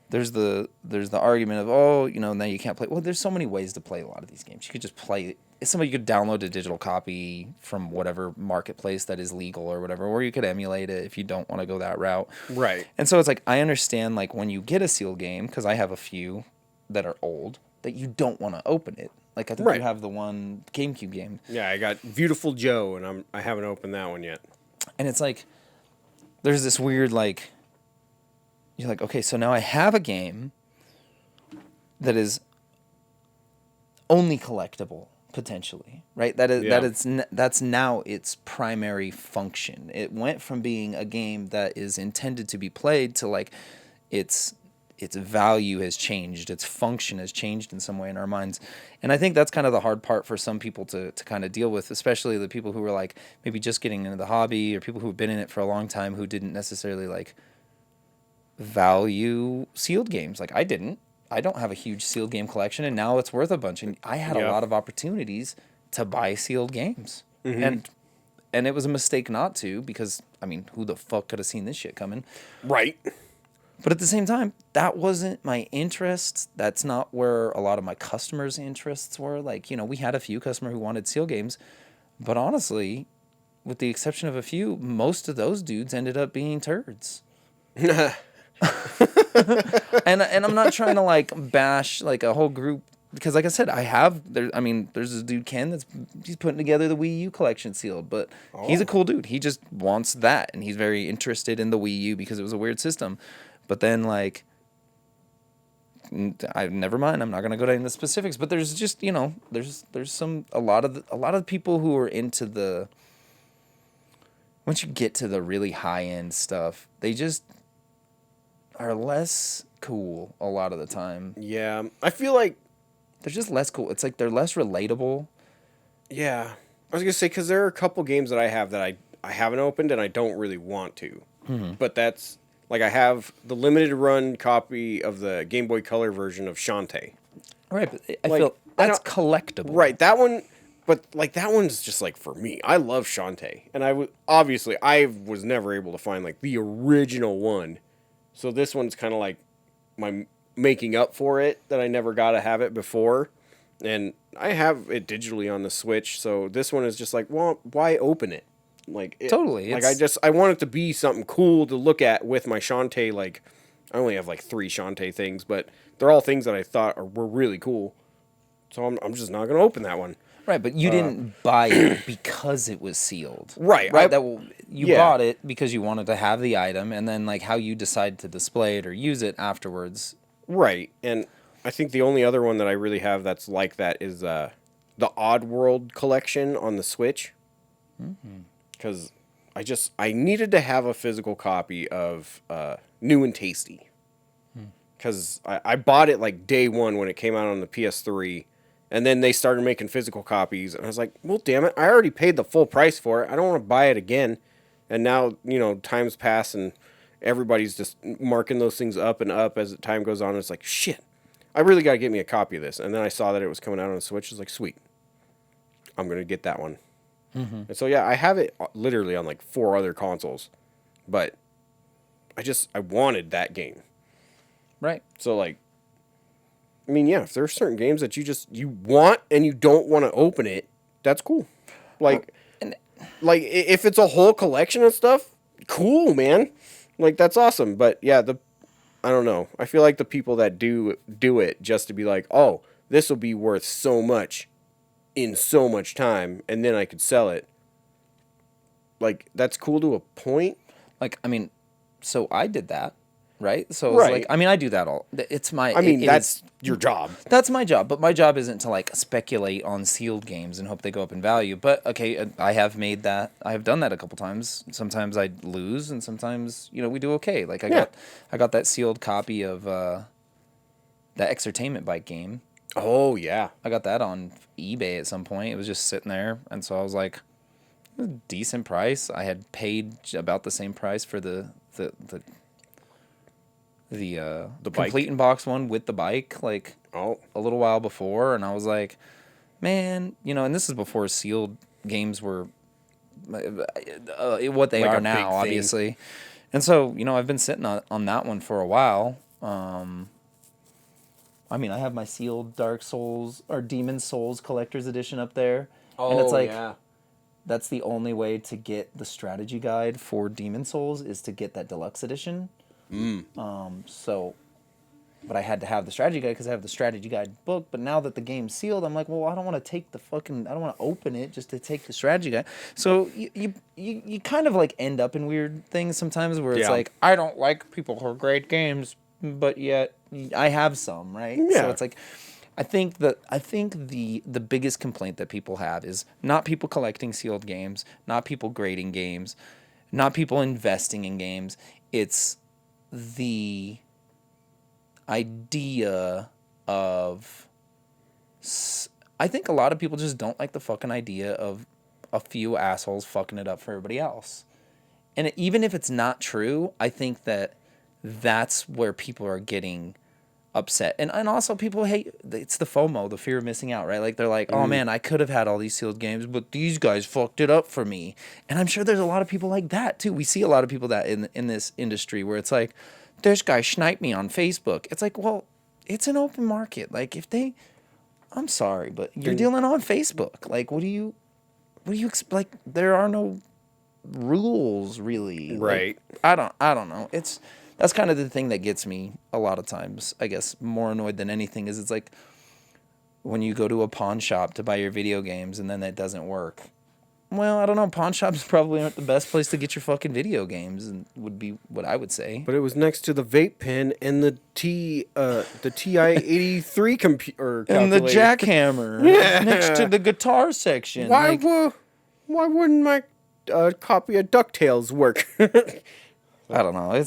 there's the argument of, now you can't play. Well, there's so many ways to play a lot of these games. You could just play. Somebody could download a digital copy from whatever marketplace that is legal or whatever, or you could emulate it if you don't want to go that route. Right. And so it's like, I understand, like, when you get a sealed game, because I have a few that are old, that you don't want to open it. Like, I think you have the one GameCube game. Yeah, I got Beautiful Joe, and I haven't opened that one yet. And it's like, there's this weird, like, you're like, okay, so now I have a game that is only collectible, potentially, right? That's now its primary function. It went from being a game that is intended to be played to, like, its value has changed, its function has changed in some way in our minds. And I think that's kind of the hard part for some people to kind of deal with, especially the people who were like maybe just getting into the hobby, or people who've been in it for a long time who didn't necessarily like value sealed games. Like, I don't have a huge sealed game collection, and now it's worth a bunch. And I had a lot of opportunities to buy sealed games. And it was a mistake not to, because, I mean, who the fuck could have seen this shit coming? Right. But at the same time, that wasn't my interest. That's not where a lot of my customers' interests were. Like, we had a few customers who wanted sealed games. But honestly, with the exception of a few, most of those dudes ended up being turds. and I'm not trying to like bash like a whole group because like I said, there's this dude Ken he's putting together the Wii U collection sealed, but he's a cool dude. He just wants that and he's very interested in the Wii U because it was a weird system. But then like never mind, I'm not going to go into the specifics, but there's just, there's a lot of people who are into the once you get to the really high end stuff, they just are less cool a lot of the time. Yeah, I feel like they're just less cool. It's like they're less relatable. Yeah, I was gonna say because there are a couple games that I have that I haven't opened and I don't really want to. Mm-hmm. But that's like I have the limited run copy of the Game Boy Color version of Shantae. Right, but I feel that's collectible. Right, that one. But like that one's just like for me. I love Shantae, and I was never able to find like the original one. So this one's kind of like my making up for it that I never got to have it before. And I have it digitally on the Switch. So this one is just like, well, why open it? Totally. Like I want it to be something cool to look at with my Shantae. Like I only have like 3 Shantae things, but they're all things that I thought were really cool. So I'm just not going to open that one. Right, but you didn't buy it because it was sealed. Right. You bought it because you wanted to have the item, and then like how you decide to display it or use it afterwards. Right, and I think the only other one that I really have that's like that is the Oddworld collection on the Switch. Because I needed to have a physical copy of New and Tasty. Because I bought it like day one when it came out on the PS3. And then they started making physical copies. And I was like, well, damn it. I already paid the full price for it. I don't want to buy it again. And now, time's passed and everybody's just marking those things up and up as time goes on. And it's like, shit, I really got to get me a copy of this. And then I saw that it was coming out on the Switch. I was like, sweet. I'm going to get that one. Mm-hmm. And so, yeah, I have it literally on like 4 other consoles. But I wanted that game. Right. So, like, I mean, yeah, if there are certain games that you want and you don't want to open it, that's cool. Like, if it's a whole collection of stuff, cool, man. Like, that's awesome. But, yeah, I don't know. I feel like the people that do it just to be like, oh, this will be worth so much in so much time, and then I could sell it. Like, that's cool to a point. Like, I mean, so I did that. Right? So it's like, I mean, I do that all. It's my... that's your job. That's my job. But my job isn't to, like, speculate on sealed games and hope they go up in value. But, okay, I have made that... I have done that a couple times. Sometimes I lose, and sometimes, we do okay. Like, I got that sealed copy of that Exotainment Bike game. Oh, yeah. I got that on eBay at some point. It was just sitting there. And so I was like, a decent price. I had paid about the same price for the complete in box one with the bike like a little while before, and I was like, man, and this is before sealed games were what they are now, obviously. And so I've been sitting on that one for a while. I mean, I have my sealed Dark Souls or Demon Souls Collector's Edition up there, and it's like that's the only way to get the strategy guide for Demon Souls is to get that deluxe edition. But I had to have the strategy guide because I have the strategy guide book. But now that the game's sealed, I'm like, well, I don't want to I don't want to open it just to take the strategy guide. So you kind of like end up in weird things sometimes where it's like, I don't like people who grade games, but yet I have some, right? Yeah. So it's like, I think the biggest complaint that people have is not people collecting sealed games, not people grading games, not people investing in games. It's the idea of... I think a lot of people just don't like the fucking idea of a few assholes fucking it up for everybody else. And even if it's not true, I think that's where people are getting upset. And also people hate... It's the FOMO, the fear of missing out, right? Like, they're like, oh man, I could have had all these sealed games, but these guys fucked it up for me. And I'm sure there's a lot of people like that, too. We see a lot of people that in this industry where it's like, this guy sniped me on Facebook. It's like, well, it's an open market. Like, if they, I'm sorry, but you're dealing on Facebook. Like, what do you like? There are no rules really. Right. Like, I don't know. That's kind of the thing that gets me a lot of times. I guess more annoyed than anything is it's like when you go to a pawn shop to buy your video games and then that doesn't work. Well, I don't know. Pawn shops probably aren't the best place to get your fucking video games, and would be what I would say. But it was next to the vape pen and the TI-83 computer and the jackhammer next to the guitar section. Why wouldn't my copy of DuckTales work? I don't know.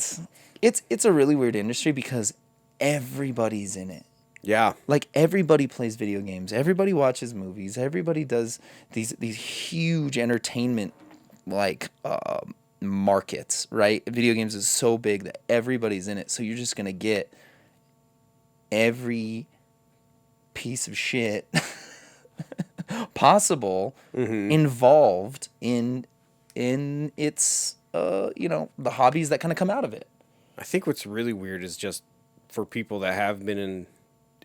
It's a really weird industry because everybody's in it. Yeah. Like, everybody plays video games. Everybody watches movies. Everybody does these huge entertainment, like, markets, right? Video games is so big that everybody's in it. So you're just going to get every piece of shit possible involved in its, the hobbies that kind of come out of it. I think what's really weird is just for people that have been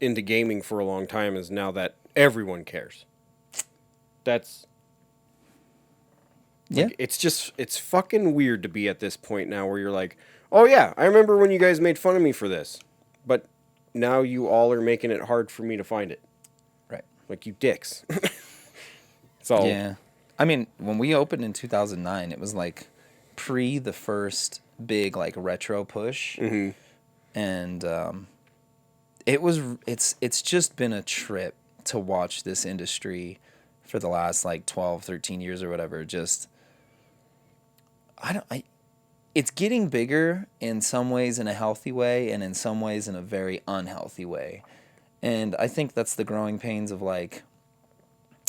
into gaming for a long time is now that everyone cares. That's like, it's fucking weird to be at this point now where you're like, oh yeah, I remember when you guys made fun of me for this, but now you all are making it hard for me to find it. Right. Like, you dicks. So yeah, I mean, when we opened in 2009, it was like pre the first big like retro push, and it's just been a trip to watch this industry for the last like 12, 13 years or whatever. Just, it's getting bigger in some ways in a healthy way and in some ways in a very unhealthy way. And I think that's the growing pains of like,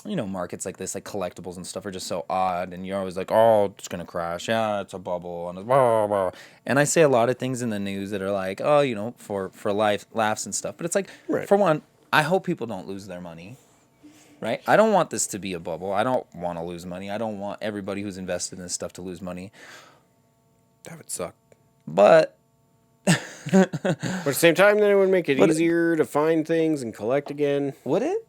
markets like this, like collectibles and stuff are just so odd, and you're always like, oh, it's going to crash. Yeah, it's a bubble. And blah, blah, blah. And I say a lot of things in the news that are like, oh, for laughs and stuff. But it's like, for one, I hope people don't lose their money, right? I don't want this to be a bubble. I don't want to lose money. I don't want everybody who's invested in this stuff to lose money. That would suck. But at the same time, then it would make it easier to find things and collect again. Would it?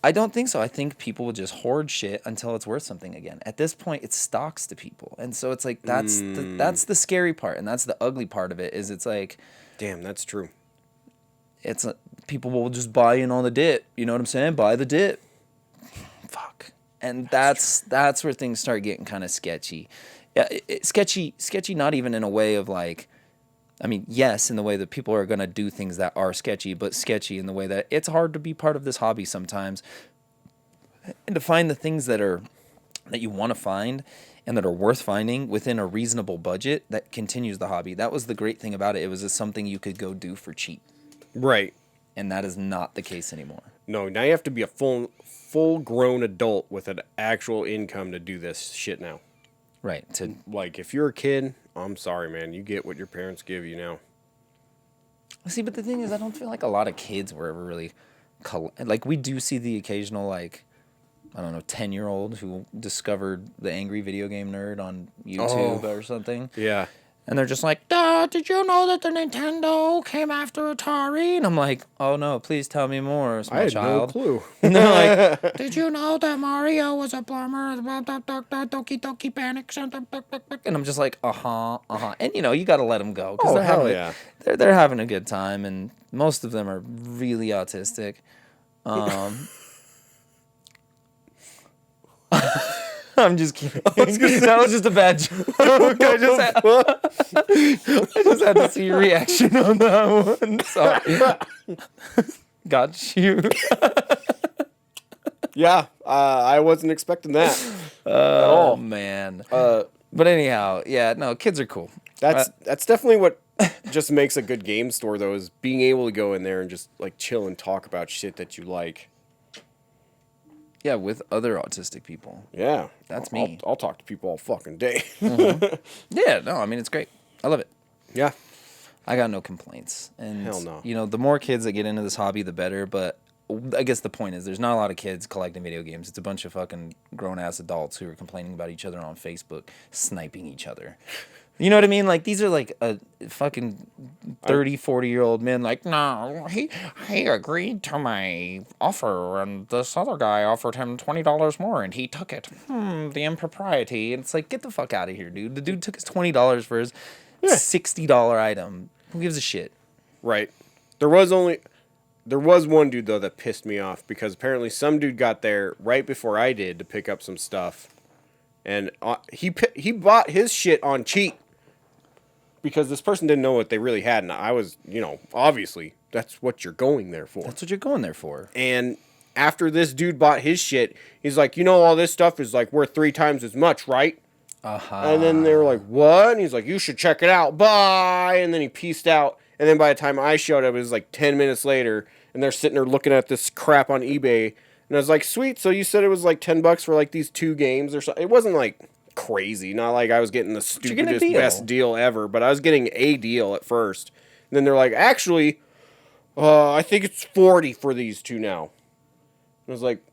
I don't think so. I think people will just hoard shit until it's worth something again. At this point, it's stocks to people, and so it's like that's the scary part, and that's the ugly part of it. Is it's like, damn, that's true. It's people will just buy in on the dip. You know what I'm saying? Buy the dip. Fuck, and that's where things start getting kind of sketchy. Yeah, sketchy. Not even in a way of like. I mean, yes, in the way that people are going to do things that are sketchy, but sketchy in the way that it's hard to be part of this hobby sometimes. And to find the things that you want to find and that are worth finding within a reasonable budget that continues the hobby. That was the great thing about it. It was just something you could go do for cheap. Right. And that is not the case anymore. No, now you have to be a full-grown adult with an actual income to do this shit now. Right. Like, if you're a kid, I'm sorry, man. You get what your parents give you now. See, but the thing is, I don't feel like a lot of kids were ever really... Like, we do see the occasional, like, I don't know, 10-year-old who discovered the Angry Video Game Nerd on YouTube or something. Yeah. And they're just like, did you know that the Nintendo came after Atari? And I'm like, oh no, please tell me more, small child. I had no clue. And they're like, did you know that Mario was a plumber? Doki Doki Panic. And I'm just like, And you got to let them go. Oh, hell yeah. They're having a good time, and most of them are really autistic. I'm just kidding. That was just a bad joke. I just had to see your reaction on that one. Sorry. Got you. Yeah, I wasn't expecting that at all. all. Man. But anyhow, yeah, no, kids are cool. That's definitely what just makes a good game store, though, is being able to go in there and just like chill and talk about shit that you like. Yeah, with other autistic people. Yeah. That's me. I'll talk to people all fucking day. Yeah, no, I mean, it's great. I love it. Yeah. I got no complaints. And, hell no. The more kids that get into this hobby, the better. But I guess the point is there's not a lot of kids collecting video games. It's a bunch of fucking grown-ass adults who are complaining about each other on Facebook, sniping each other. You know what I mean? Like, these are like a fucking 30, 40-year-old men like, no, he agreed to my offer, and this other guy offered him $20 more, and he took it. The impropriety. And it's like, get the fuck out of here, dude. The dude took his $20 for his $60 item. Who gives a shit? Right. There was one dude, though, that pissed me off, because apparently some dude got there right before I did to pick up some stuff, and he bought his shit on cheap. Because this person didn't know what they really had, and I was, obviously, that's what you're going there for. That's what you're going there for. And after this dude bought his shit, he's like, all this stuff is, like, worth 3 times as much, right? And then they were like, what? And he's like, you should check it out. Bye! And then he pieced out. And then by the time I showed up, it was, like, 10 minutes later, and they're sitting there looking at this crap on eBay. And I was like, sweet, so you said it was, like, $10 for, like, these 2 games or something. It wasn't, like, crazy. Not like I was getting the stupidest, best deal ever, but I was getting a deal at first. And then they're like, actually, I think it's 40 for these 2 now. And I was like,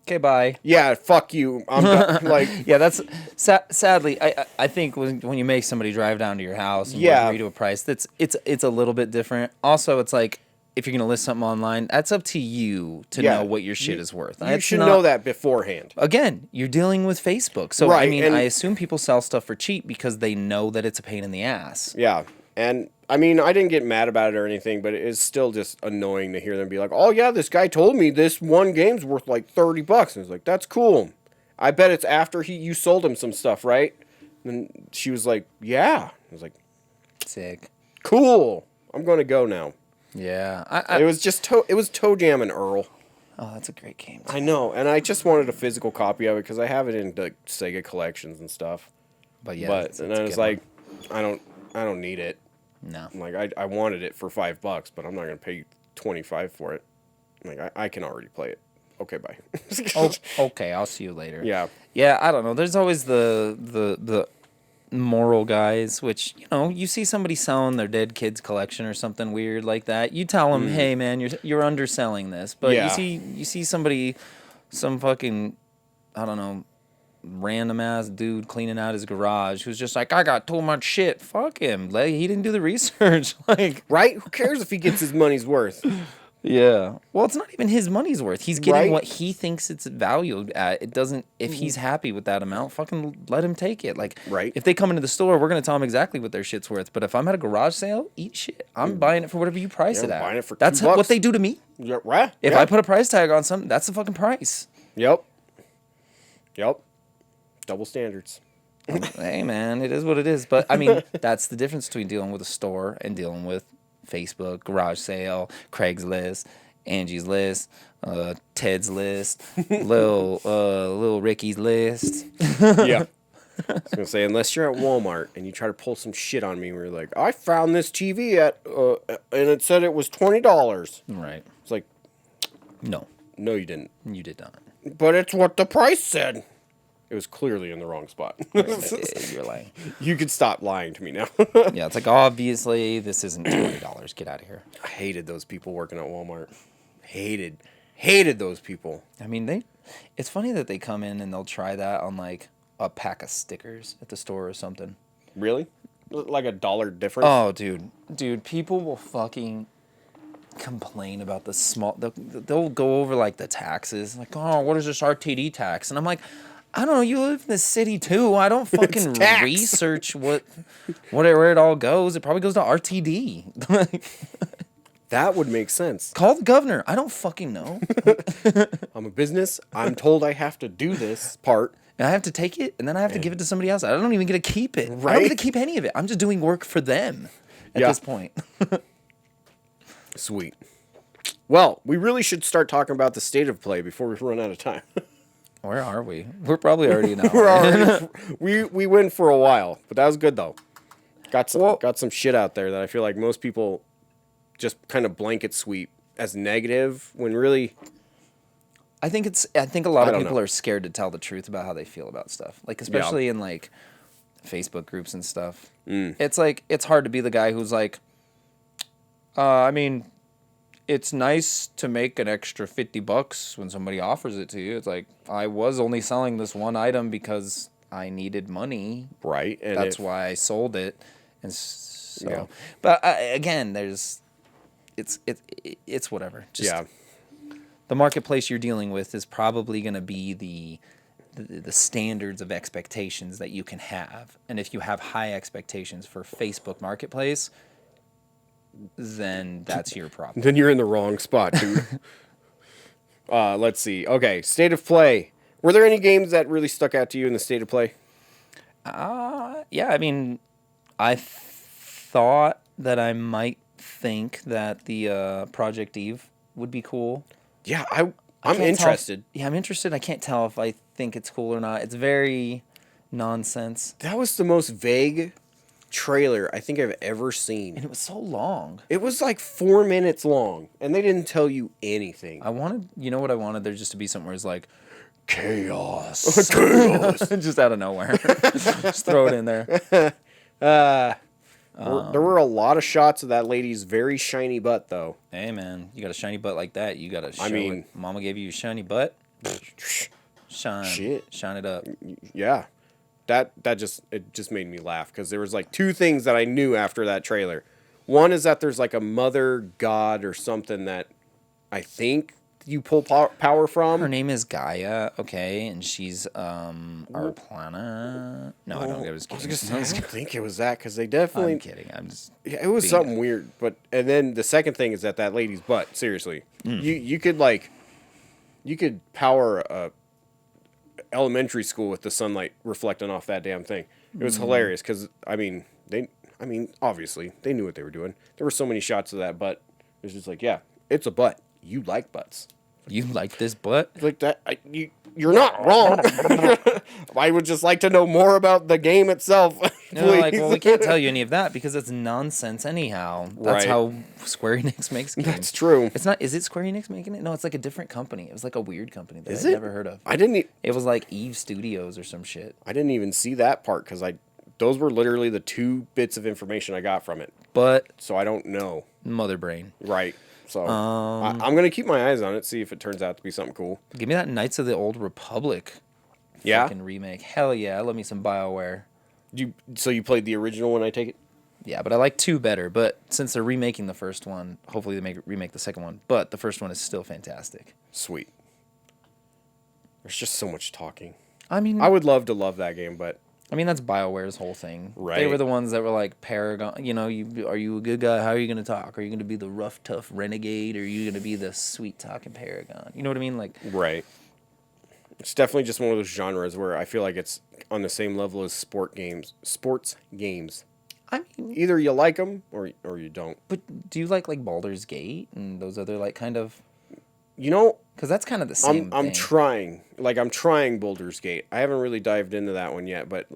okay, bye. Yeah, fuck you. I'm like, yeah, that's sadly. I think when you make somebody drive down to your house and agree to a price, it's a little bit different. Also, it's like, if you're going to list something online, that's up to you to know what your shit is worth. You should know that beforehand. Again, you're dealing with Facebook. So, right, I mean, I assume people sell stuff for cheap because they know that it's a pain in the ass. Yeah. And, I mean, I didn't get mad about it or anything, but it's still just annoying to hear them be like, oh, yeah, this guy told me this one game's worth like $30. And it's like, that's cool. I bet it's after you sold him some stuff, right? And she was like, yeah. I was like, sick. Cool. I'm going to go now. Yeah, it was just it was Toe Jam and Earl. Oh, that's a great game. I know, and I just wanted a physical copy of it because I have it in the Sega collections and stuff. But yeah, and I was like, I don't need it. No, I'm like I wanted it for $5, but I'm not gonna pay $25 for it. I'm like I can already play it. Okay, bye. Okay, I'll see you later. Yeah, I don't know. There's always the moral guys, which, you see somebody selling their dead kids collection or something weird like that, you tell them, hey man, you're underselling this. But you see somebody, some fucking, I don't know, random ass dude cleaning out his garage who's just like, I got too much shit. Fuck him. He didn't do the research. Like, right? Who cares if he gets his money's worth? Yeah. Well, it's not even his money's worth. He's getting what he thinks it's valued at. It doesn't, if he's happy with that amount, fucking let him take it. Like, if they come into the store, we're going to tell them exactly what their shit's worth. But if I'm at a garage sale, eat shit. I'm buying it for whatever you price it at. Buying it for that's $2. What they do to me. Yeah, right. If I put a price tag on something, that's the fucking price. Yep. Double standards. Hey, man, it is what it is. But, I mean, that's the difference between dealing with a store and dealing with Facebook, garage sale, Craigslist, Angie's List, Ted's List, Lil Ricky's List. Yeah. I was going to say, unless you're at Walmart and you try to pull some shit on me where you're like, I found this TV and it said it was $20. Right. It's like, no. No, you didn't. You did not. But it's what the price said. It was clearly in the wrong spot. You're lying. You could stop lying to me now. Yeah, it's like, obviously, this isn't $20. Get out of here. I hated those people working at Walmart. Hated those people. I mean, it's funny that they come in and they'll try that on, like, a pack of stickers at the store or something. Really? Like $1 difference? Oh, dude, people will fucking complain about the small. They'll go over like the taxes, like, oh, what is this RTD tax? And I'm like, I don't know. You live in the city too. I don't fucking research where it all goes. It probably goes to RTD. That would make sense. Call the governor. I don't fucking know. I'm a business. I'm told I have to do this part. And I have to take it, and then I have to give it to somebody else. I don't even get to keep it. Right? I don't get to keep any of it. I'm just doing work for them at this point. Sweet. Well, we really should start talking about the state of play before we run out of time. Where are we? We're probably already an hour. We went for a while, but that was good though. Got some shit out there that I feel like most people just kind of blanket sweep as negative when really. I think a lot of people are scared to tell the truth about how they feel about stuff. Like, especially in like Facebook groups and stuff. It's like, it's hard to be the guy who's like, I mean, it's nice to make an extra $50 when somebody offers it to you. It's like, I was only selling this one item because I needed money. Right. And that's why I sold it. And so, Yeah. but again, it's whatever. Just yeah. the marketplace you're dealing with is probably going to be the standards of expectations that you can have. And if you have high expectations for Facebook Marketplace, then that's your problem. Then you're in the wrong spot, dude. Let's see. Okay, state of play. Were there any games that really stuck out to you in the state of play? Yeah, I mean, I thought that I might think that the Project Eve would be cool. Yeah, I'm interested. I'm interested. I can't tell if I think it's cool or not. It's very nonsense. That was the most vague trailer I think I've ever seen. And it was so long. It was like 4 minutes long, and they didn't tell you anything. You know what I wanted? There just to be something where it's like, chaos. Chaos. Just out of nowhere. Just throw it in there. There were a lot of shots of that lady's very shiny butt, though. Hey, man, you got a shiny butt like that, you got to show mean, it. Mama gave you a shiny butt. Shine it up. Yeah. It just made me laugh because there was like two things that I knew after that trailer. One is that there's like a mother god or something that I think you pull power from. Her name is Gaia, okay, and she's our planet. No, I don't. I was kidding. I don't think it was that because they definitely. I'm kidding. I'm just. Yeah, it was something weird, and then the second thing is that lady's butt. Seriously, you could power a elementary school with the sunlight reflecting off that damn thing. It was hilarious because obviously they knew what they were doing. There were so many shots of that butt. It was just like, yeah, it's a butt. You like butts. You like this butt? Like that? You're not wrong. I would just like to know more about the game itself. Well, we can't tell you any of that because it's nonsense anyhow. That's how Square Enix makes games. That's true. It's not. Is it Square Enix making it? No, it's like a different company. It was like a weird company that I'd never heard of. It was like Eve Studios or some shit. I didn't even see that part because those were literally the 2 bits of information I got from it. So I don't know. Mother brain. Right. So I'm going to keep my eyes on it, see if it turns out to be something cool. Give me that Knights of the Old Republic fucking remake. Hell yeah, I love me some BioWare. So you played the original one, I take it? Yeah, but I like 2 better. But since they're remaking the first one, hopefully they remake the second one. But the first one is still fantastic. Sweet. There's just so much talking. I mean, I would love to love that game, but... I mean, that's BioWare's whole thing. Right. They were the ones that were like, Paragon, are you a good guy? How are you going to talk? Are you going to be the rough, tough renegade? Or are you going to be the sweet-talking Paragon? You know what I mean? Like, right. It's definitely just one of those genres where I feel like it's on the same level as sports games. I mean... Either you like them or you don't. But do you like Baldur's Gate and those other, like, kind of... Because that's kind of the same thing. I'm trying Baldur's Gate. I haven't really dived into that one yet, but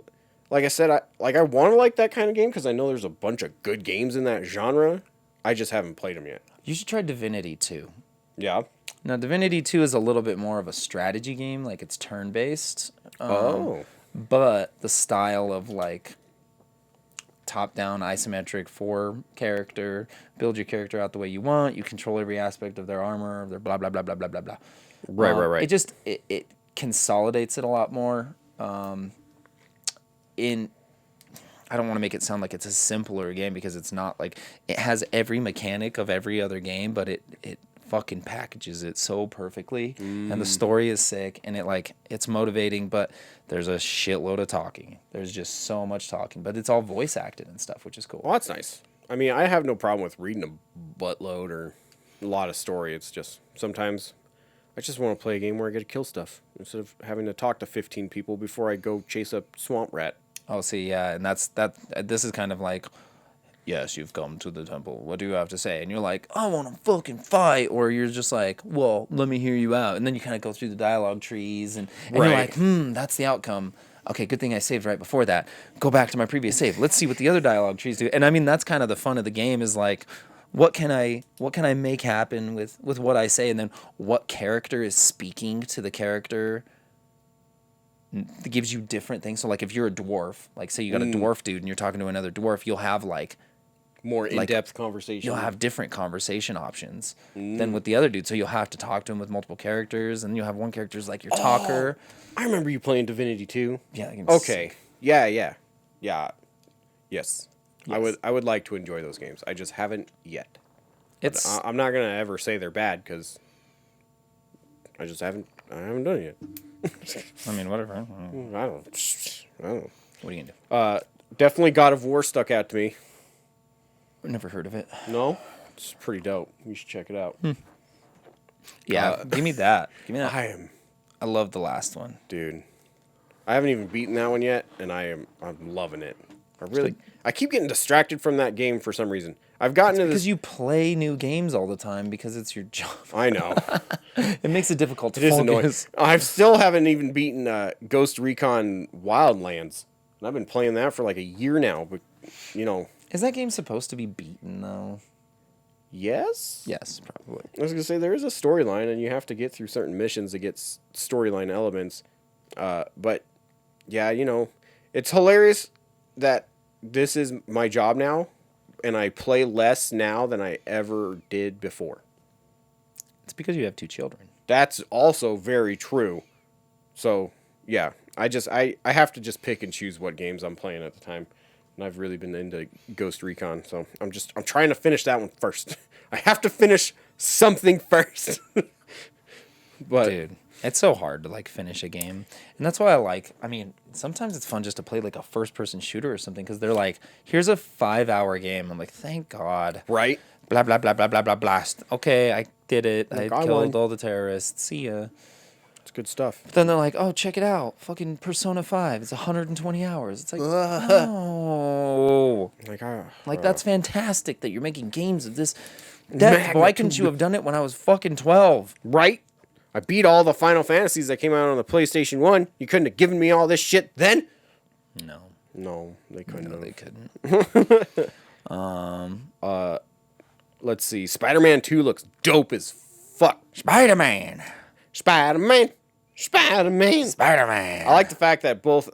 like I said, I want to like that kind of game because I know there's a bunch of good games in that genre. I just haven't played them yet. You should try Divinity 2. Yeah. Now, Divinity 2 is a little bit more of a strategy game, like it's turn-based. But the style of, like, top-down, isometric, 4-character, build your character out the way you want, you control every aspect of their armor, their blah, blah, blah, blah, blah, blah, blah. Right. It just, it consolidates it a lot more. I don't want to make it sound like it's a simpler game because it's not. Like, it has every mechanic of every other game, but it fucking packages it so perfectly, and the story is sick, and it's motivating, but there's a shitload of talking. There's just so much talking, but it's all voice acted and stuff, which is cool. Well, that's nice. I mean, I have no problem with reading a buttload or a lot of story. It's just sometimes I just want to play a game where I get to kill stuff instead of having to talk to 15 people before I go chase a swamp rat. Oh, see, yeah, and this is kind of like, yes, you've come to the temple. What do you have to say? And you're like, I want to fucking fight. Or you're just like, well, let me hear you out. And then you kind of go through the dialogue trees, and you're like, that's the outcome. Okay, good thing I saved right before that. Go back to my previous save. Let's see what the other dialogue trees do. And I mean, that's kind of the fun of the game is like, what can I make happen with what I say? And then what character is speaking to the character that gives you different things. So like if you're a dwarf, like say you got a dwarf dude and you're talking to another dwarf, you'll have like more in-depth conversation. You'll have different conversation options than with the other dude. So you'll have to talk to him with multiple characters, and you'll have one character who's like your talker. I remember you playing Divinity 2. Yeah. That game's Okay. sick. Yeah. Yes. Yes. I would like to enjoy those games. I just haven't yet. It's I'm not gonna ever say they're bad because I haven't done it yet. I mean, whatever. I don't know. What are you gonna do? Definitely God of War stuck out to me. I've never heard of it. No, it's pretty dope. You should check it out. Yeah, give me that. Give me that. I love the last one, dude. I haven't even beaten that one yet, and I'm loving it. I keep getting distracted from that game for some reason. I've gotten to this because you play new games all the time because it's your job. I know. It makes it difficult to It is annoying. focus. I still haven't even beaten Ghost Recon Wildlands. And I've been playing that for like a year now, but you know. Is that game supposed to be beaten though? Yes? Yes, probably. I was going to say there is a storyline and you have to get through certain missions to get storyline elements. But yeah, you know, it's hilarious that this is my job now and I play less now than I ever did before. It's because you have 2 children. That's also very true. So, yeah, I have to just pick and choose what games I'm playing at the time. And I've really been into Ghost Recon, so I'm trying to finish that one first. I have to finish something first. But dude, it's so hard to like finish a game. And that's why I mean, sometimes it's fun just to play like a first-person shooter or something because they're like, here's a 5-hour game. I'm like, thank God. Right? Blah, blah, blah, blah, blah, blah, blast. Okay, I did it. Like, I I killed won. all the terrorists. See ya. It's good stuff. But then they're like, oh, check it out. Fucking Persona 5. It's 120 hours. It's like, oh. Like, that's fantastic that you're making games of this depth. Why couldn't you have done it when I was fucking 12? Right? I beat all the Final Fantasies that came out on the PlayStation 1. You couldn't have given me all this shit then? No. No, they couldn't have. They couldn't. Let's see. Spider-Man 2 looks dope as fuck. Spider-Man. Spider-Man. Spider-Man. Spider-Man. I like the fact that both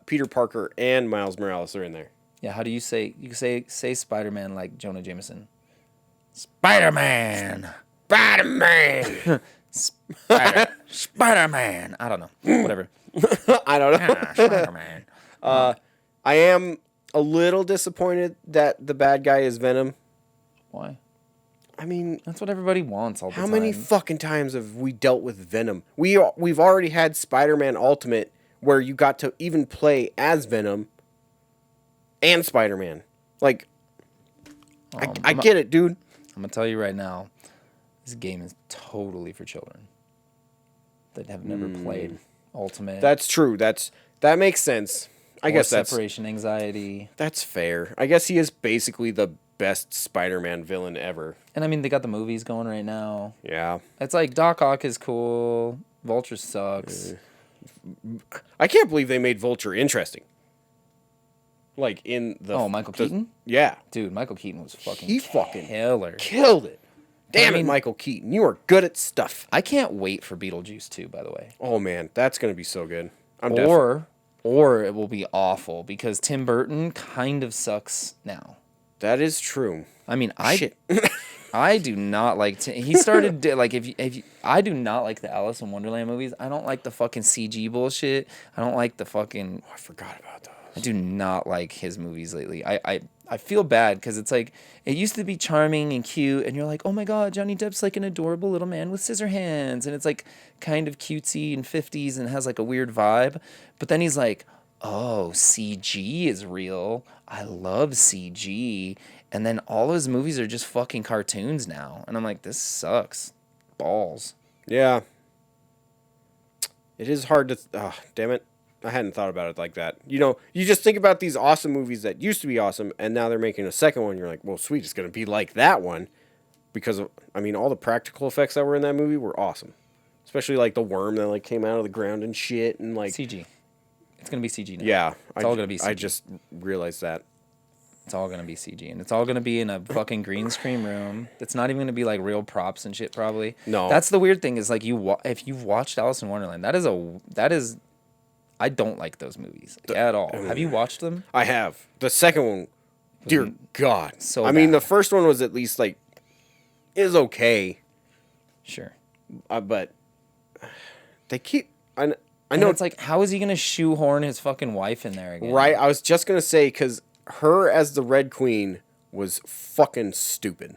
Peter Parker and Miles Morales are in there. Yeah, how do you say? You say Spider-Man like Jonah Jameson. Spider-Man. Spider-Man. Spider-Man. I don't know. Whatever. I don't know. Spider-Man. I am a little disappointed that the bad guy is Venom. Why? I mean, That's what everybody wants all the time. how many fucking times have we dealt with Venom? We've already had Spider-Man Ultimate where you got to even play as Venom and Spider-Man. Like, I get it, dude. I'm going to tell you right now, this game is totally for children that have never played Ultimate. That's true. That makes sense. I guess that's separation anxiety. That's fair. I guess he is basically the best Spider-Man villain ever. And I mean, they got the movies going right now. Yeah. It's like Doc Ock is cool. Vulture sucks. I can't believe they made Vulture interesting. Like in the Michael Keaton? Yeah. Dude, Michael Keaton was fucking killer. killer. Killed it. Damn I it, mean- Michael Keaton. You are good at stuff. I can't wait for Beetlejuice 2, by the way. Oh man, that's going to be so good. Or it will be awful because Tim Burton kind of sucks now. That is true. I mean, Shit. I do not like he started like if you, I do not like the Alice in Wonderland movies. I don't like the fucking CG bullshit. I don't like the fucking I forgot about those. I do not like his movies lately. I feel bad because it's like it used to be charming and cute, and you're like, oh my god, Johnny Depp's like an adorable little man with scissor hands, and it's like kind of cutesy and 50s and has like a weird vibe. But then he's like, oh, CG is real. I love CG. And then all his movies are just fucking cartoons now, and I'm like, this sucks, balls. Yeah. It is hard to. Damn it. I hadn't thought about it like that. You know, you just think about these awesome movies that used to be awesome, and now they're making a second one. You're like, well, sweet, it's going to be like that one. Because, I mean, all the practical effects that were in that movie were awesome. Especially, like, the worm that, like, came out of the ground and shit. And, like... CG. It's going to be CG now. Yeah. It's all going to be CG. I just realized that. It's all going to be CG. And it's all going to be in a fucking green screen room. It's not even going to be, like, real props and shit, probably. No. That's the weird thing is, like, if you've watched Alice in Wonderland, that is... I don't like those movies at all. Have you watched them? I have. The second one Dear God. So I mean, bad. the first one was at least like, is okay. Sure. But they keep, I And know. it's like, how is he going to shoehorn his fucking wife in there again? Right? I was just going to say, because her as the Red Queen was fucking stupid.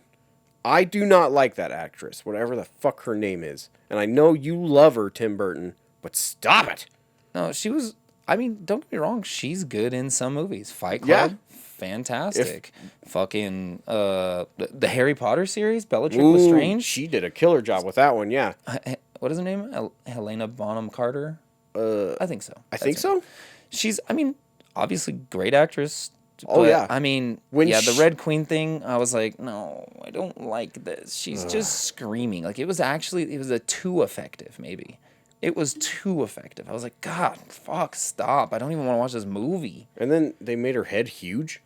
I do not like that actress, whatever the fuck her name is. And I know you love her, Tim Burton, but stop it. No, she was. I mean, don't get me wrong. She's good in some movies. Fight Yeah. Club, fantastic. Fucking the Harry Potter series, Bellatrix Lestrange. She did a killer job with that one, yeah. What is her name? Helena Bonham Carter. I think so. I think so. She's. I mean, obviously great actress. Oh, but, yeah. I mean, the Red Queen thing. I was like, no, I don't like this. She's just screaming. Like it was a too effective. Maybe it was too effective. I was like, God, fuck, stop! I don't even want to watch this movie. And then they made her head huge.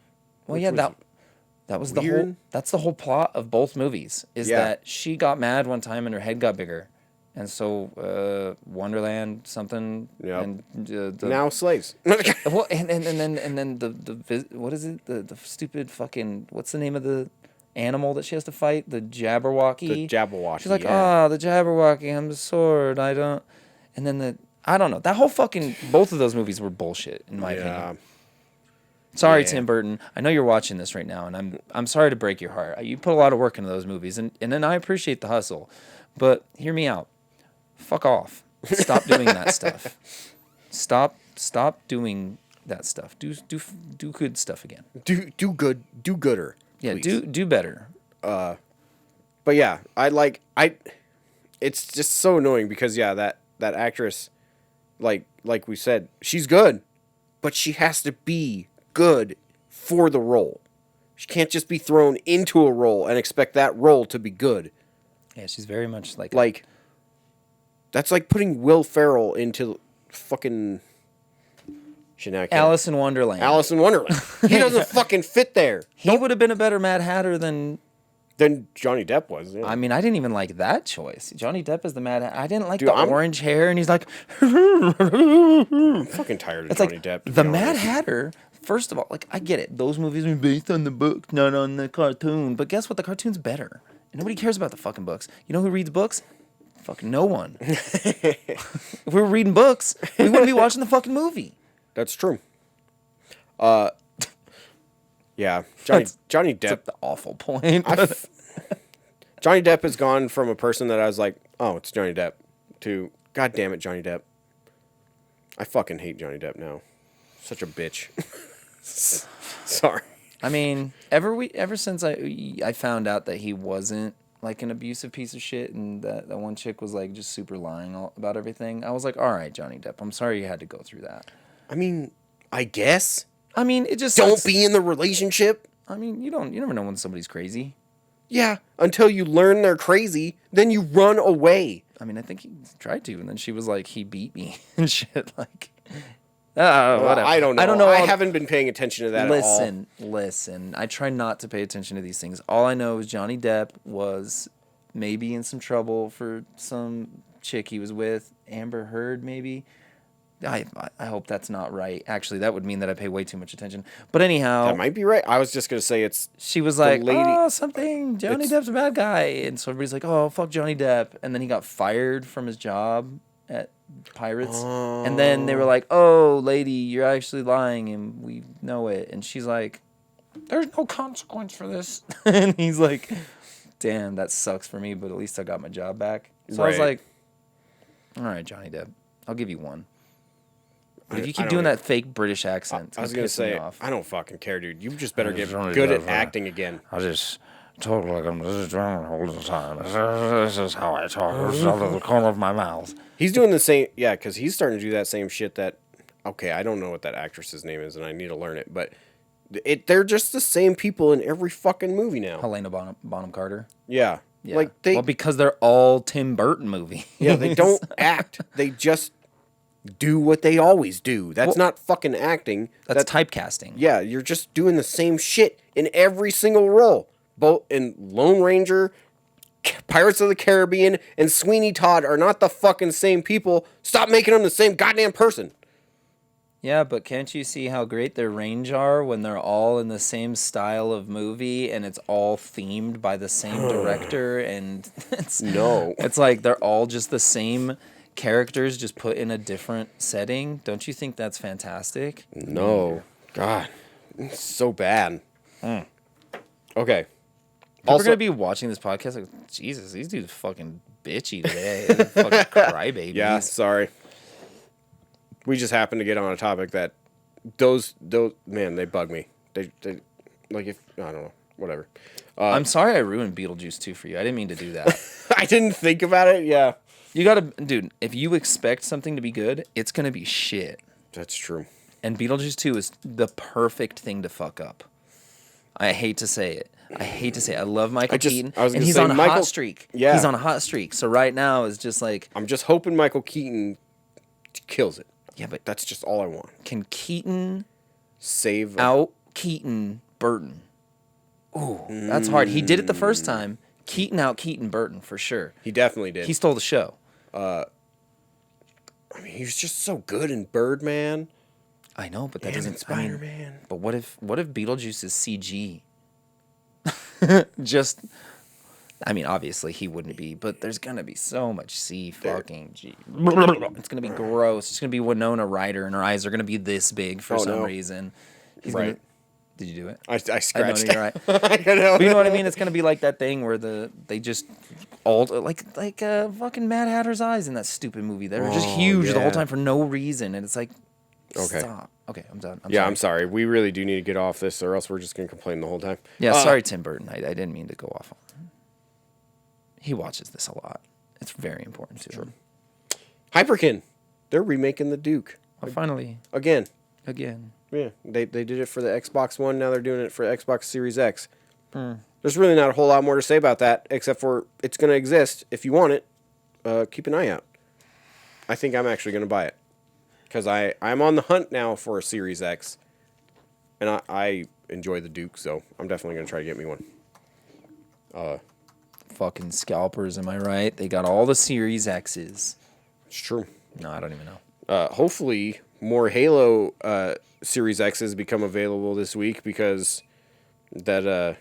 Well, yeah, that was the whole. That's the whole plot of both movies. Is that she got mad one time and her head got bigger, and so Wonderland something. Yep. And Now slaves. well, and then the what is it? The stupid fucking, what's the name of the animal that she has to fight? The Jabberwocky. The Jabberwocky. She's like, the Jabberwocky. I'm the sword. I don't. And then I don't know. That whole fucking, both of those movies were bullshit in my opinion. Sorry, Tim Burton. I know you're watching this right now, and I'm sorry to break your heart. You put a lot of work into those movies, and then I appreciate the hustle, but hear me out. Fuck off. Stop doing that stuff. Stop doing that stuff. Do good stuff again. Do good. Do gooder. Yeah, please. do better. But yeah, it's just so annoying because that actress, like we said, she's good, but she has to be good for the role. She can't just be thrown into a role and expect that role to be good. Yeah, she's very much like that's like putting Will Ferrell into fucking Alice in Wonderland. Alice in Wonderland. He doesn't fucking fit there. He would have been a better Mad Hatter than Johnny Depp was. Yeah. I mean, I didn't even like that choice. Johnny Depp is the Mad Hatter. I didn't like orange hair, and he's like, I'm fucking tired of Johnny Depp. The Mad Hatter. First of all, like, I get it. Those movies are based on the book, not on the cartoon. But guess what? The cartoon's better. And nobody cares about the fucking books. You know who reads books? Fucking no one. If we were reading books, we wouldn't be watching the fucking movie. That's true. Yeah, Johnny Depp. That's the awful point. Johnny Depp has gone from a person that I was like, oh, it's Johnny Depp, to, God damn it, Johnny Depp. I fucking hate Johnny Depp now. Such a bitch. Sorry. I mean, ever since I found out that he wasn't like an abusive piece of shit, and that one chick was like just super lying about everything, I was like, all right, Johnny Depp, I'm sorry you had to go through that. I mean, I guess. I mean, it just don't be in the relationship. I mean, you never know when somebody's crazy. Yeah, until you learn they're crazy, then you run away. I mean, I think he tried to, and then she was like, he beat me and shit. Like, whatever. I don't know. I haven't been paying attention to that at all. Listen. I try not to pay attention to these things. All I know is Johnny Depp was maybe in some trouble for some chick he was with, Amber Heard, maybe. I hope that's not right. Actually, that would mean that I pay way too much attention. But anyhow, that might be right. I was just gonna say it's. She was like, something. Johnny Depp's a bad guy, and so everybody's like, oh, fuck Johnny Depp, and then he got fired from his job at Pirates, and then they were like, oh, lady, you're actually lying, and we know it, and she's like, there's no consequence for this, and he's like, damn, that sucks for me, but at least I got my job back. So I was like, all right, Johnny Depp, I'll give you one. But if you keep doing that fake British accent, I was going to say, I don't fucking care, dude. You just better get good at acting again. I just talk like I'm just drunk all the time. This is how I talk. It's out of the corner of my mouth. He's doing the same, because he's starting to do that same shit that, okay, I don't know what that actress's name is, and I need to learn it, but they're just the same people in every fucking movie now. Helena Bonham Carter. Yeah. Like because they're all Tim Burton movies. Yeah, they don't act. They just do what they always do. That's not fucking acting. That's typecasting. Yeah, you're just doing the same shit in every single role. Both in Lone Ranger, Pirates of the Caribbean, and Sweeney Todd are not the fucking same people. Stop making them the same goddamn person. Yeah, but can't you see how great their range are when they're all in the same style of movie and it's all themed by the same director and it's like they're all just the same characters just put in a different setting. Don't you think that's fantastic? No. God. It's so bad. Okay. We're going to be watching this podcast like, Jesus, these dudes fucking bitchy today. Fucking crybabies. Yeah, sorry. We just happened to get on a topic that those man, they bug me. They like if I don't know, whatever. I'm sorry I ruined Beetlejuice 2 for you. I didn't mean to do that. I didn't think about it. Yeah. You got to dude, if you expect something to be good, it's going to be shit. That's true. And Beetlejuice 2 is the perfect thing to fuck up. I hate to say it. I love Michael Keaton, and he's on a hot streak. Yeah. He's on a hot streak. So right now is just like I'm just hoping Michael Keaton kills it. Yeah, but that's just all I want. Can Keaton save out Keaton Burton? Ooh, that's hard. He did it the first time. Keaton out Keaton Burton for sure. He definitely did. He stole the show. I mean, he was just so good in Birdman. I know, but that doesn't Spider-Man. But what if Beetlejuice is CG? Just, I mean, obviously he wouldn't be, but there's gonna be so much C fucking G. It's gonna be gross. It's gonna be Winona Ryder, and her eyes are gonna be this big for some reason. Right. Did you do it? I scratched it. You're right. I know. But you know what I mean? It's gonna be like that thing where they just all like fucking Mad Hatter's eyes in that stupid movie. They were just huge the whole time for no reason, and it's like, stop. Okay, I'm done. I'm sorry. We really do need to get off this, or else we're just gonna complain the whole time. Yeah, sorry, Tim Burton. I didn't mean to go off on him. He watches this a lot. It's very important to him. Hyperkin, they're remaking the Duke. Well, finally. Again. Yeah, they did it for the Xbox One. Now they're doing it for Xbox Series X. There's really not a whole lot more to say about that, except for it's going to exist. If you want it, keep an eye out. I think I'm actually going to buy it. Because I'm on the hunt now for a Series X. And I enjoy the Duke, so I'm definitely going to try to get me one. Fucking scalpers, am I right? They got all the Series X's. It's true. No, I don't even know. Hopefully, more Halo Series X's become available this week, because that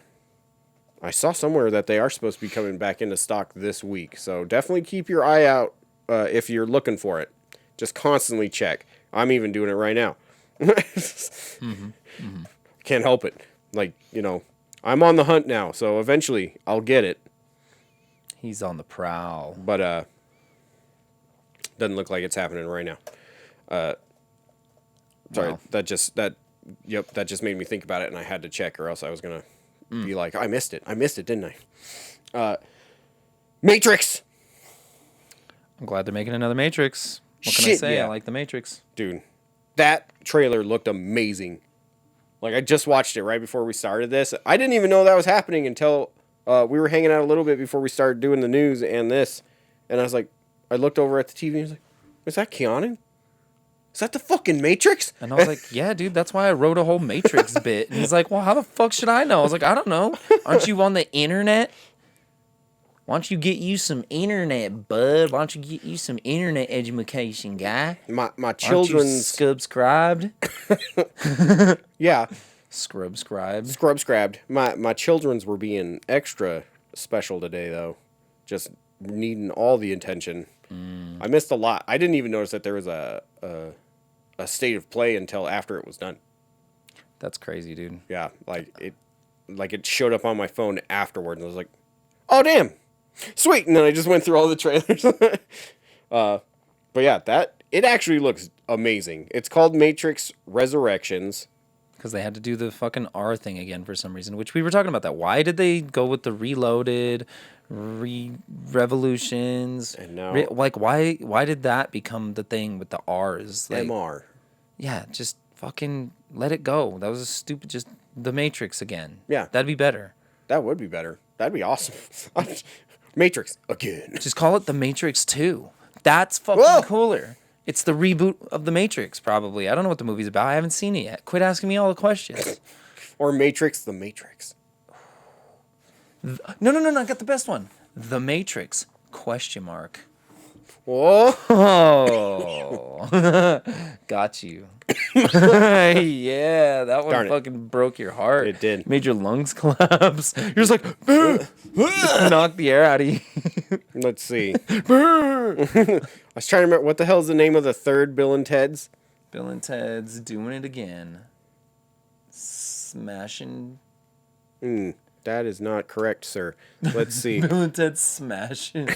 I saw somewhere that they are supposed to be coming back into stock this week. So definitely keep your eye out if you're looking for it. Just constantly check. I'm even doing it right now. Can't help it. Like, I'm on the hunt now, so eventually I'll get it. He's on the prowl. But doesn't look like it's happening right now. Sorry, Wow. that just made me think about it, and I had to check, or else I was gonna be like, I missed it, didn't I? Matrix. I'm glad they're making another Matrix. What can I say? Yeah. I like the Matrix. Dude, that trailer looked amazing. Like, I just watched it right before we started this. I didn't even know that was happening until we were hanging out a little bit before we started doing the news and this. And I was like, I looked over at the TV and I was like, is that Keanu? Is that the fucking Matrix? And I was like, yeah, dude, that's why I wrote a whole Matrix bit. And he's like, well, how the fuck should I know? I was like, I don't know. Aren't you on the internet? Why don't you get you some internet, bud? Why don't you get you some internet education, guy? My children's... Aren't you subscribed? Yeah. Scrubscribed. My children's were being extra special today, though. Just needing all the attention. I missed a lot. I didn't even notice that there was a state of play until after it was done. That's crazy, dude. Yeah, it showed up on my phone afterwards, and I was like, oh, damn. Sweet. And then I just went through all the trailers. But yeah, it actually looks amazing. It's called Matrix Resurrections. Because they had to do the fucking R thing again for some reason, which we were talking about that. Why did they go with the Reloaded, Revolutions? And now... why did that become the thing with the R's? Like, MR. Yeah, just fucking let it go. That was a stupid, just the Matrix again. Yeah. That'd be better. That would be better. That'd be awesome. Matrix again. Just call it the Matrix 2. That's fucking cooler. It's the reboot of the Matrix, probably. I don't know what the movie's about. I haven't seen it yet. Quit asking me all the questions. Or Matrix the Matrix. No, I got the best one. The Matrix, ? Whoa. Oh. Got you. Yeah, that one Darn it. fucking broke your heart. It did. Made your lungs collapse. You're just like, knock the air out of you. Let's see. I was trying to remember what the hell's the name of the third Bill and Ted's. Bill and Ted's doing it again. Smashing. That is not correct, sir. Let's see. Bill and Ted's smashing.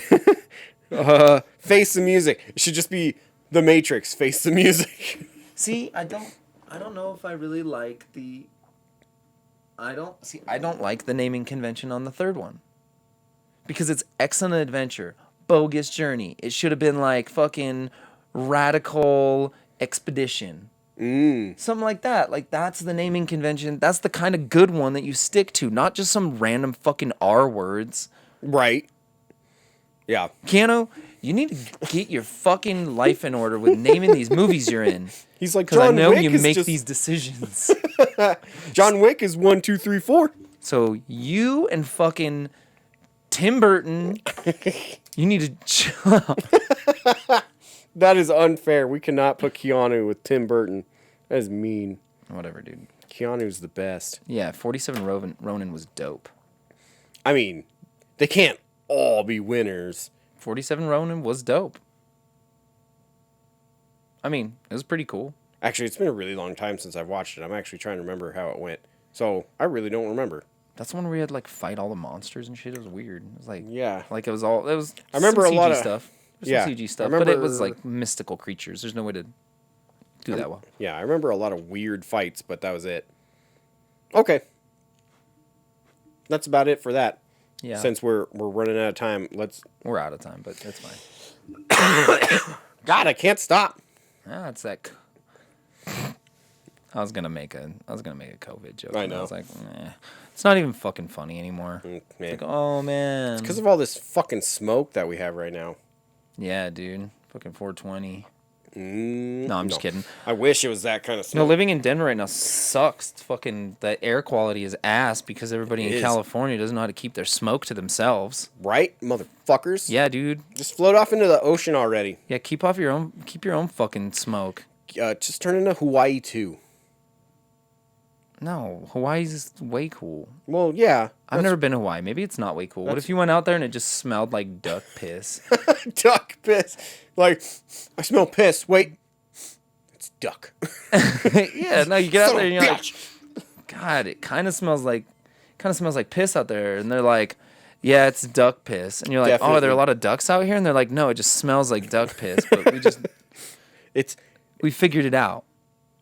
Face the music. It should just be The Matrix. Face the music. See, I don't know if I really like the. I don't like the naming convention on the third one. Because it's Excellent Adventure, Bogus Journey. It should have been like fucking Radical Expedition. Something like that. Like, that's the naming convention. That's the kind of good one that you stick to, not just some random fucking R words. Right. Yeah. Keanu, you need to get your fucking life in order with naming these movies you're in. He's like, Because I John know Wick you is make just... these decisions. John Wick is 1, 2, 3, 4. So you and fucking Tim Burton, you need to chill out. That is unfair. We cannot put Keanu with Tim Burton. That is mean. Whatever, dude. Keanu's the best. Yeah, 47 Ronin was dope. I mean, they can't all be winners. 47 Ronin was dope. I mean, it was pretty cool. Actually, it's been a really long time since I've watched it. I'm actually trying to remember how it went. So, I really don't remember. That's the one where we had like fight all the monsters and shit. It was weird. It was like, Yeah. like it was I remember some a lot CG of stuff. There's yeah, some CG I stuff, but it was remember- like mystical creatures. There's no way to do that well. Yeah, I remember a lot of weird fights, but that was it. Okay. That's about it for that. Yeah, Since we're running out of time, we're out of time, but that's fine. God, I can't stop. Ah, it's that. I was gonna make a COVID joke. I and know. I was like, it's not even fucking funny anymore. Man. Like, oh man. Because of all this fucking smoke that we have right now. Yeah, dude. Fucking 420. No, I'm just kidding. I wish it was that kind of No, smoke. living in Denver right now sucks. Fucking the air quality is ass because everybody It in is. California doesn't know how to keep their smoke to themselves. Right, motherfuckers? Yeah, dude. Just float off into the ocean already. Yeah, keep your own fucking smoke. Just turn into Hawaii too. No, Hawaii's way cool. Well, yeah. I've never been to Hawaii. Maybe it's not way cool. What if you went out there and it just smelled like duck piss? Duck piss. Like, I smell piss. Wait. It's duck. Yeah, no, you get out Son there of and a you're like, bitch. God, it kind of smells like piss out there. And they're like, yeah, it's duck piss. And you're like, oh, are there Definitely. a lot of ducks out here? And they're like, no, it just smells like duck piss. But we figured it out.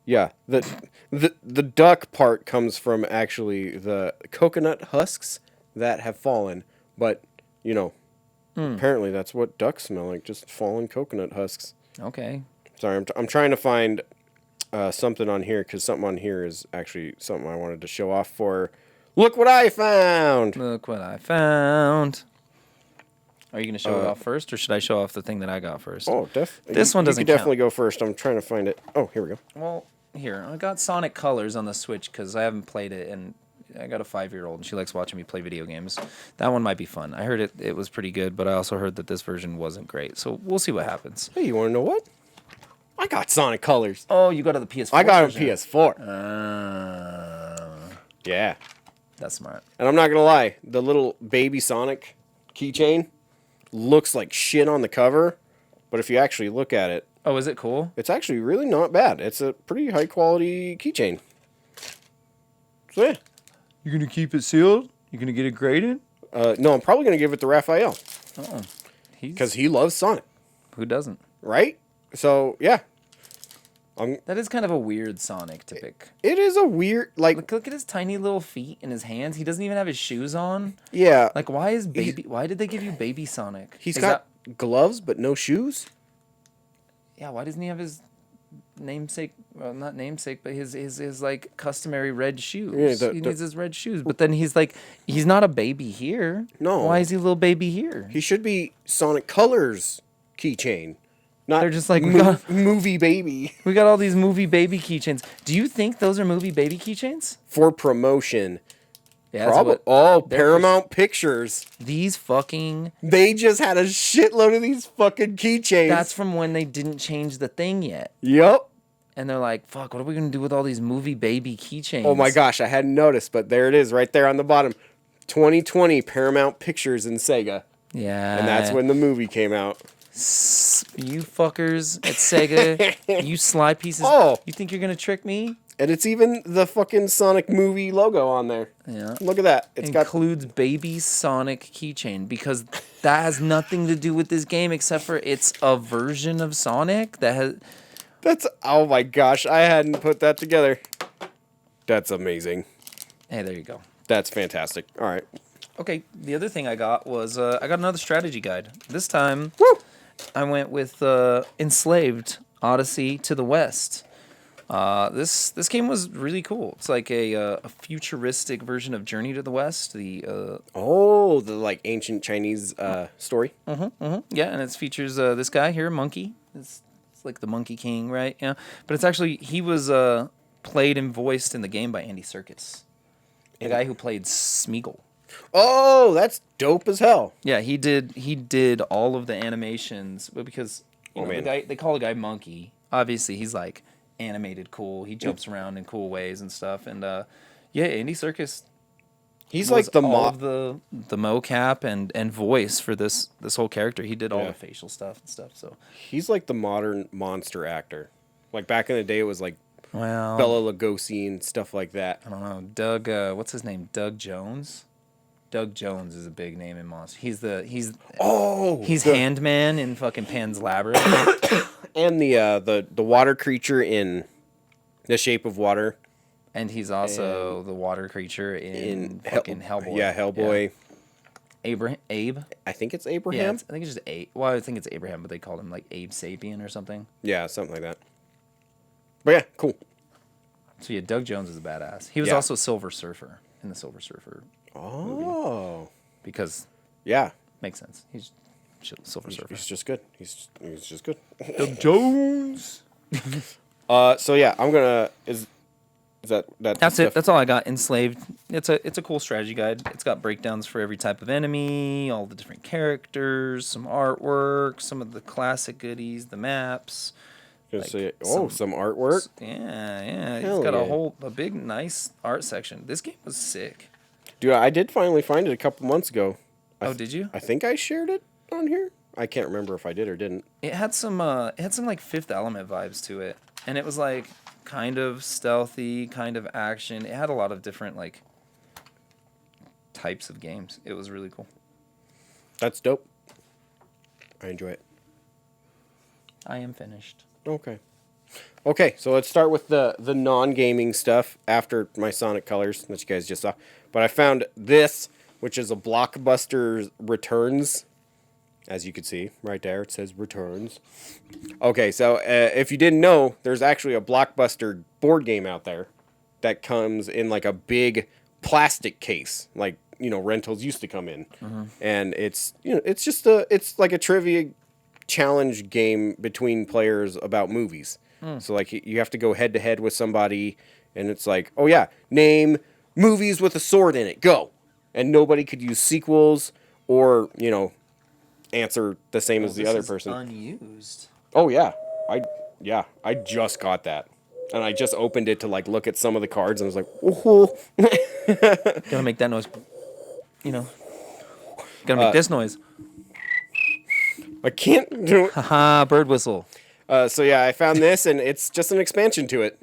Yeah. The duck part comes from actually the coconut husks that have fallen. But, apparently that's what ducks smell like, just fallen coconut husks. Okay. Sorry, I'm trying to find something on here because something on here is actually something I wanted to show off for. Look what I found! Look what I found. Are you going to show it off first, or should I show off the thing that I got first? Oh, This one doesn't You could definitely go first. I'm trying to find it. Oh, here we go. Well, here, I got Sonic Colors on the Switch because I haven't played it, and I got a 5-year-old, and she likes watching me play video games. That one might be fun. I heard it was pretty good, but I also heard that this version wasn't great. So we'll see what happens. Hey, you want to know what? I got Sonic Colors. Oh, you got it on the PS4? I got it on version? PS4. Yeah. That's smart. And I'm not going to lie. The little baby Sonic keychain looks like shit on the cover. But if you actually look at it, Oh, is it cool? it's actually really not bad. It's a pretty high quality keychain. So yeah. You gonna keep it sealed? You gonna get it graded? No, I'm probably going to give it to Raphael. Oh, Because he loves Sonic. who doesn't? Right? So, yeah. That is kind of a weird Sonic to pick. It is a weird, Look at his tiny little feet and his hands. He doesn't even have his shoes on. yeah. Like, why did they give you baby Sonic? He's Is got that- gloves but no shoes. yeah, why doesn't he have his namesake, well, not namesake, but his like customary red shoes? Yeah, He needs his red shoes. But then he's not a baby here. No. Why is he a little baby here? He should be Sonic Colors keychain. Not They're just like, we got movie baby. all these movie baby keychains. Do you think those are movie baby keychains? For promotion. Yeah, that's Probably. what Oh, they're Paramount Pictures. these fucking. They just had a shitload of these fucking keychains. That's from when they didn't change the thing yet. Yep. and they're like, "Fuck, what are we gonna do with all these movie baby keychains?" Oh my gosh, I hadn't noticed, but there it is, right there on the bottom. 2020 Paramount Pictures and Sega, Yeah. and that's when the movie came out. You fuckers at Sega, you sly pieces. Oh. You think you're gonna trick me? And it's even the fucking Sonic movie logo on there. Yeah. Look at that. It's Includes baby Sonic keychain because that has nothing to do with this game except for it's a version of Sonic that has. That's, oh my gosh, I hadn't put that together. That's amazing. Hey, there you go. That's fantastic. All right. Okay, the other thing I got was I got another strategy guide. This time, Woo! I went with Enslaved Odyssey to the West. This game was really cool. It's like a futuristic version of Journey to the West. The like ancient Chinese story. yeah, and it features this guy here, Monkey. It's like the Monkey King, right? Yeah, but it's actually he was played and voiced in the game by Andy Serkis, the guy who played Smeagol. Oh, that's dope as hell. Yeah, he did all of the animations, but because the guy, they call the guy Monkey. Obviously, he's like animated cool. He jumps around in cool ways and stuff. And yeah, Andy Serkis. He's like the the mocap and voice for this whole character. He did all the facial stuff and stuff. So he's like the modern monster actor. Like back in the day, it was like well, Bela Lugosi and stuff like that. I don't know. Doug, what's his name? Doug Jones. Doug Jones is a big name in Monster. He's Handman in fucking Pan's Labyrinth. And the water creature in The Shape of Water. And he's also the water creature in fucking Hellboy. Yeah, Hellboy. Yeah. Abe? I think it's Abraham. Yeah, I think it's just Abe. Well, I think it's Abraham, but they called him like Abe Sapien or something. Yeah, something like that. But yeah, cool. So yeah, Doug Jones is a badass. He was also Silver Surfer in the Silver Surfer movie. Because makes sense. He's Silver Surfer. He's just good. He's just good. Doug Jones. So yeah, I'm gonna That's it. That's all I got. Enslaved. It's a cool strategy guide. It's got breakdowns for every type of enemy, all the different characters, some artwork, some of the classic goodies, the maps. Some artwork. Yeah. Hell It's got a big nice art section. This game was sick. Dude, I did finally find it a couple months ago. Did you? I think I shared it on here. I can't remember if I did or didn't. It had some like Fifth Element vibes to it, and it was like kind of stealthy, kind of action. It had a lot of different like types of games. It was really cool. That's dope. I enjoy it. I am finished. Okay, so let's start with the non-gaming stuff after my Sonic Colors that you guys just saw. But I found this, which is a Blockbuster Returns. As you can see, right there, it says Returns. Okay, so if you didn't know, there's actually a Blockbuster board game out there that comes in like a big plastic case, like, rentals used to come in. Mm-hmm. And it's like a trivia challenge game between players about movies. So like you have to go head to head with somebody, and it's like, oh yeah, name movies with a sword in it, go. And nobody could use sequels or, answer the same as the other person. Unused. Oh yeah. I just got that. And I just opened it to like look at some of the cards and I was like, oh. Gotta make that noise. Gotta make this noise. I can't do it. Haha, bird whistle. So yeah, I found this and it's just an expansion to it.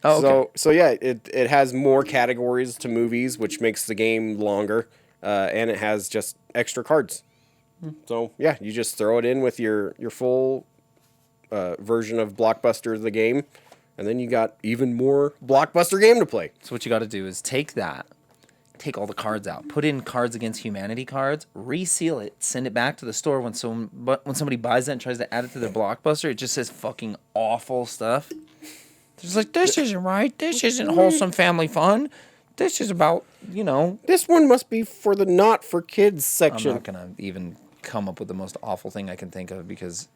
Oh, okay. So yeah, it has more categories to movies, which makes the game longer, and it has just extra cards. So yeah, you just throw it in with your full version of Blockbuster the game, and then you got even more Blockbuster game to play. So what you got to do is take all the cards out, put in Cards Against Humanity cards, reseal it, send it back to the store when somebody buys it and tries to add it to their Blockbuster, it just says fucking awful stuff. It's like, this isn't right. This isn't wholesome family fun. This is about, This one must be for the not for kids section. I'm not going to even come up with the most awful thing I can think of because...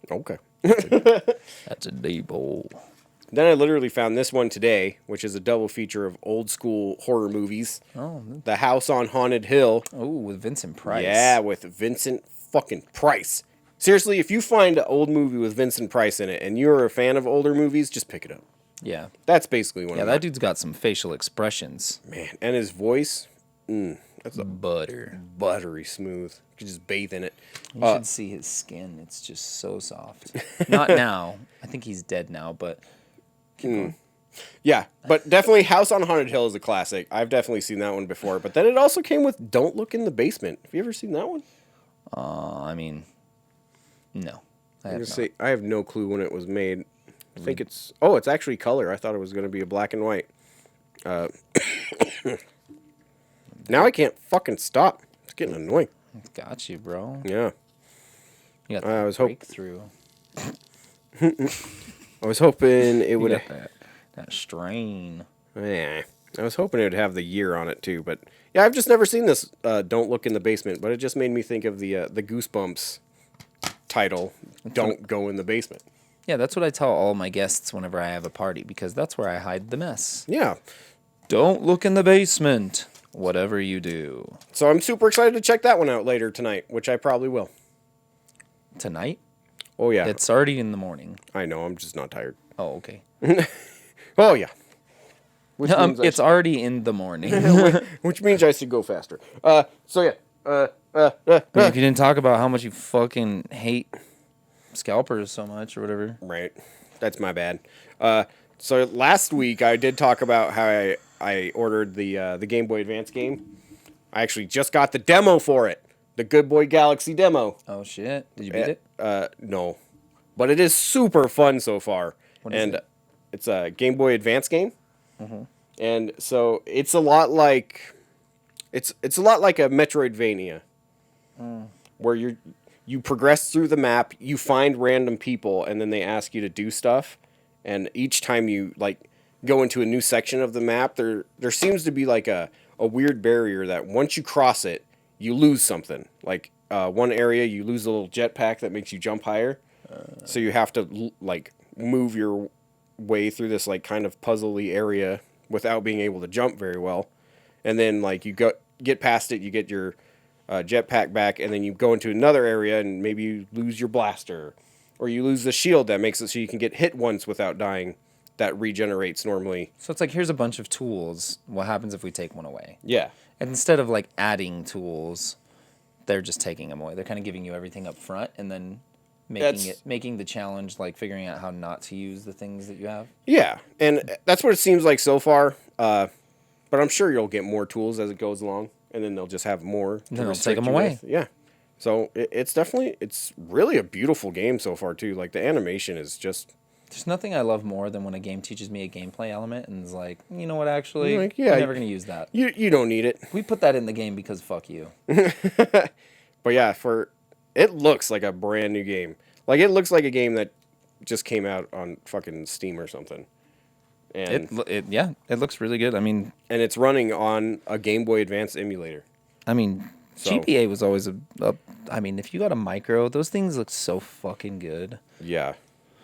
Okay. That's a deep hole. Then I literally found this one today, which is a double feature of old school horror movies. Oh. The House on Haunted Hill. Oh, with Vincent Price. Yeah, with Vincent fucking Price. Seriously, if you find an old movie with Vincent Price in it and you're a fan of older movies, just pick it up. Yeah. That's basically one Yeah, of that dude's got some facial expressions. Man, and his voice, that's a Butter. buttery smooth. You could just bathe in it. You should see his skin. It's just so soft. Not now. I think he's dead now, but keep going. Yeah, but definitely House on Haunted Hill is a classic. I've definitely seen that one before. But then it also came with Don't Look in the Basement. Have you ever seen that one? I mean, no. I have not. Say, I have no clue when it was made. I think it's... Oh, it's actually color. I thought it was going to be a black and white. Now I can't fucking stop. It's getting annoying. Got you, bro. Yeah. You got I was hoping... breakthrough. I was hoping it would... That strain. Yeah. I was hoping it would have the year on it, too. But, yeah, I've just never seen this Don't Look in the Basement. But it just made me think of the Goosebumps title, Don't Go in the Basement. Yeah, that's what I tell all my guests whenever I have a party, because that's where I hide the mess. Yeah. Don't look in the basement, whatever you do. So I'm super excited to check that one out later tonight, which I probably will. Tonight? Oh, yeah. It's already in the morning. I know, I'm just not tired. Oh, okay. Oh, yeah. Which means It's already in the morning. which means I should go faster. So, yeah. You didn't talk about how much you fucking hate scalpers so much or whatever. Right. That's my bad. So last week I did talk about how I ordered the Game Boy Advance game. I actually just got the demo for it. The Good Boy Galaxy demo. Oh, shit. Did you beat it? No. But it is super fun so far. What is it? It's a Game Boy Advance game. Mm-hmm. And so it's a lot like... It's a lot like a Metroidvania. Where you progress through the map, you find random people, and then they ask you to do stuff. And each time you go into a new section of the map, there seems to be like a weird barrier that once you cross it, you lose something. Like one area, you lose a little jetpack that makes you jump higher. So you have to move your way through this kind of puzzly area without being able to jump very well. And then you get past it, you get your jetpack back, and then you go into another area and maybe you lose your blaster. Or you lose the shield that makes it so you can get hit once without dying. That regenerates normally. So it's here's a bunch of tools. What happens if we take one away? Yeah. And instead of adding tools, they're just taking them away. They're kind of giving you everything up front and then making the challenge figuring out how not to use the things that you have. Yeah, and that's what it seems like so far. But I'm sure you'll get more tools as it goes along, and then they'll just have more. And then they'll take them away. Yeah. So it's really a beautiful game so far too. The animation is just... There's nothing I love more than when a game teaches me a gameplay element and is you know what, actually, I'm never going to use that. You don't need it. We put that in the game because fuck you. But yeah, it looks like a brand new game. It looks like a game that just came out on fucking Steam or something. And it looks really good. I mean... And it's running on a Game Boy Advance emulator. I mean... So, GBA was always I mean, if you got a micro, those things look so fucking good. Yeah,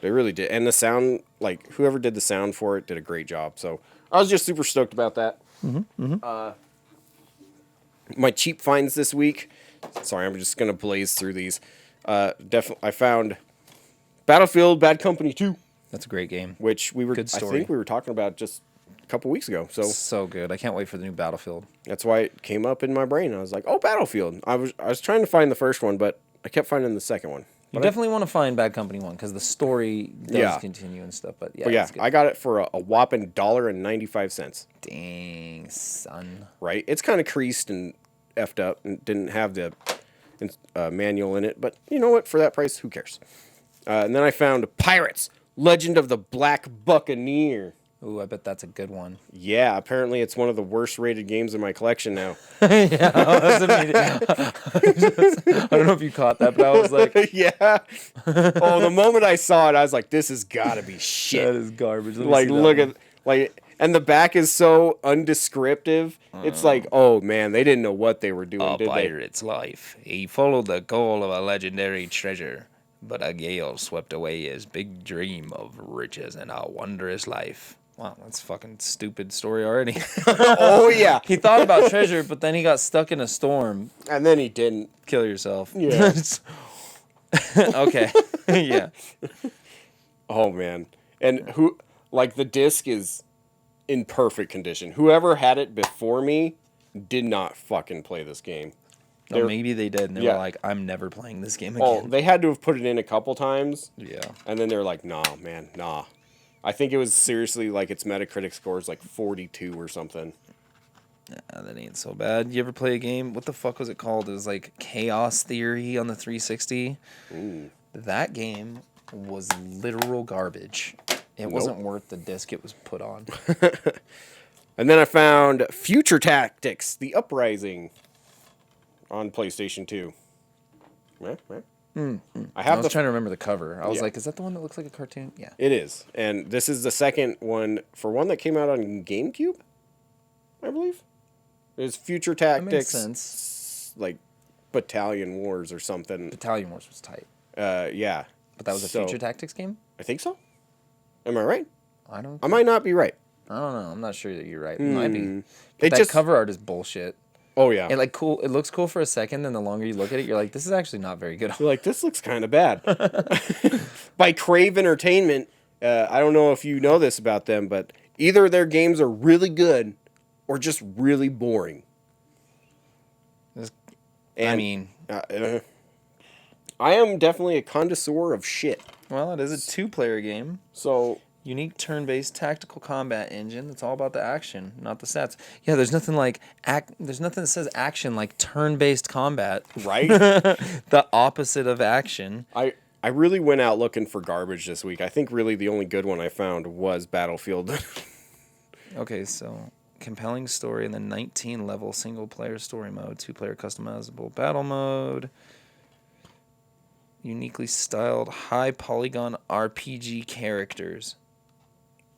they really did. And the sound, whoever did the sound for it did a great job. So I was just super stoked about that. Mm-hmm, mm-hmm. My cheap finds this week. Sorry, I'm just going to blaze through these. I found Battlefield Bad Company 2. That's a great game. Which good story. I think we were talking about just a couple weeks ago. So good. I can't wait for the new Battlefield. That's why it came up in my brain. I was like, oh, Battlefield. I was trying to find the first one, but I kept finding the second one. You definitely want to find Bad Company 1 because the story does continue and stuff. But yeah, I got it for a whopping $1.95. Dang, son. Right? It's kind of creased and effed up and didn't have the manual in it. But you know what? For that price, who cares? And then I found Pirates, Legend of the Black Buccaneer. Ooh, I bet that's a good one. Yeah, apparently it's one of the worst rated games in my collection now. Yeah, I don't know if you caught that, but I was like... Yeah. Oh, the moment I saw it, I was like, this has got to be shit. That is garbage. Look at... And the back is so undescriptive. It's oh, man, they didn't know what they were doing, did they? A pirate's life. He followed the call of a legendary treasure, but a gale swept away his big dream of riches and a wondrous life. Wow, that's a fucking stupid story already. Oh, yeah. He thought about treasure, but then he got stuck in a storm. And then he didn't. Kill yourself. Yeah. Okay. Yeah. Oh man. And the disc is in perfect condition. Whoever had it before me did not fucking play this game. Oh, maybe they did, and they Yeah. were like, I'm never playing this game Oh, again. they had to have put it in a couple times. Yeah. And then they're like, nah, man, nah. I think it was seriously like its Metacritic score is like 42 or something. Nah, that ain't so bad. You ever play a game? What the fuck was it called? It was like Chaos Theory on the 360. Ooh. That game was literal garbage. It wasn't worth the disc it was put on. And then I found Future Tactics: The Uprising on PlayStation 2. I was trying to remember the cover. I was Yeah. like, is that the one that looks like a cartoon? Yeah. It is. And this is the second one for one that came out on GameCube, I believe. It was Future Tactics. That makes sense. Like Battalion Wars or something. Battalion Wars was tight. Yeah. But that was a Future Tactics game? I think so. Am I right? I might not be right. don't know. I'm not sure that you're right. It might be. It But that just cover art is bullshit. Oh yeah. It cool. It looks cool for a second, then the longer you look at it, you're like, this is actually not very good. You're like, this looks kind of bad. By Crave Entertainment, I don't know if you know this about them, but either their games are really good or just really boring. I mean, I am definitely a connoisseur of shit. well, it is a 2-player game. So Unique turn-based tactical combat engine. That's all about the action, not the stats. Yeah, there's nothing like There's nothing that says action like turn-based combat. right, The opposite of action. I really went out looking for garbage this week. I think really the only good one I found was Battlefield. Okay, so compelling story in the 19-level single-player story mode, 2-player customizable battle mode, uniquely styled high-polygon RPG characters,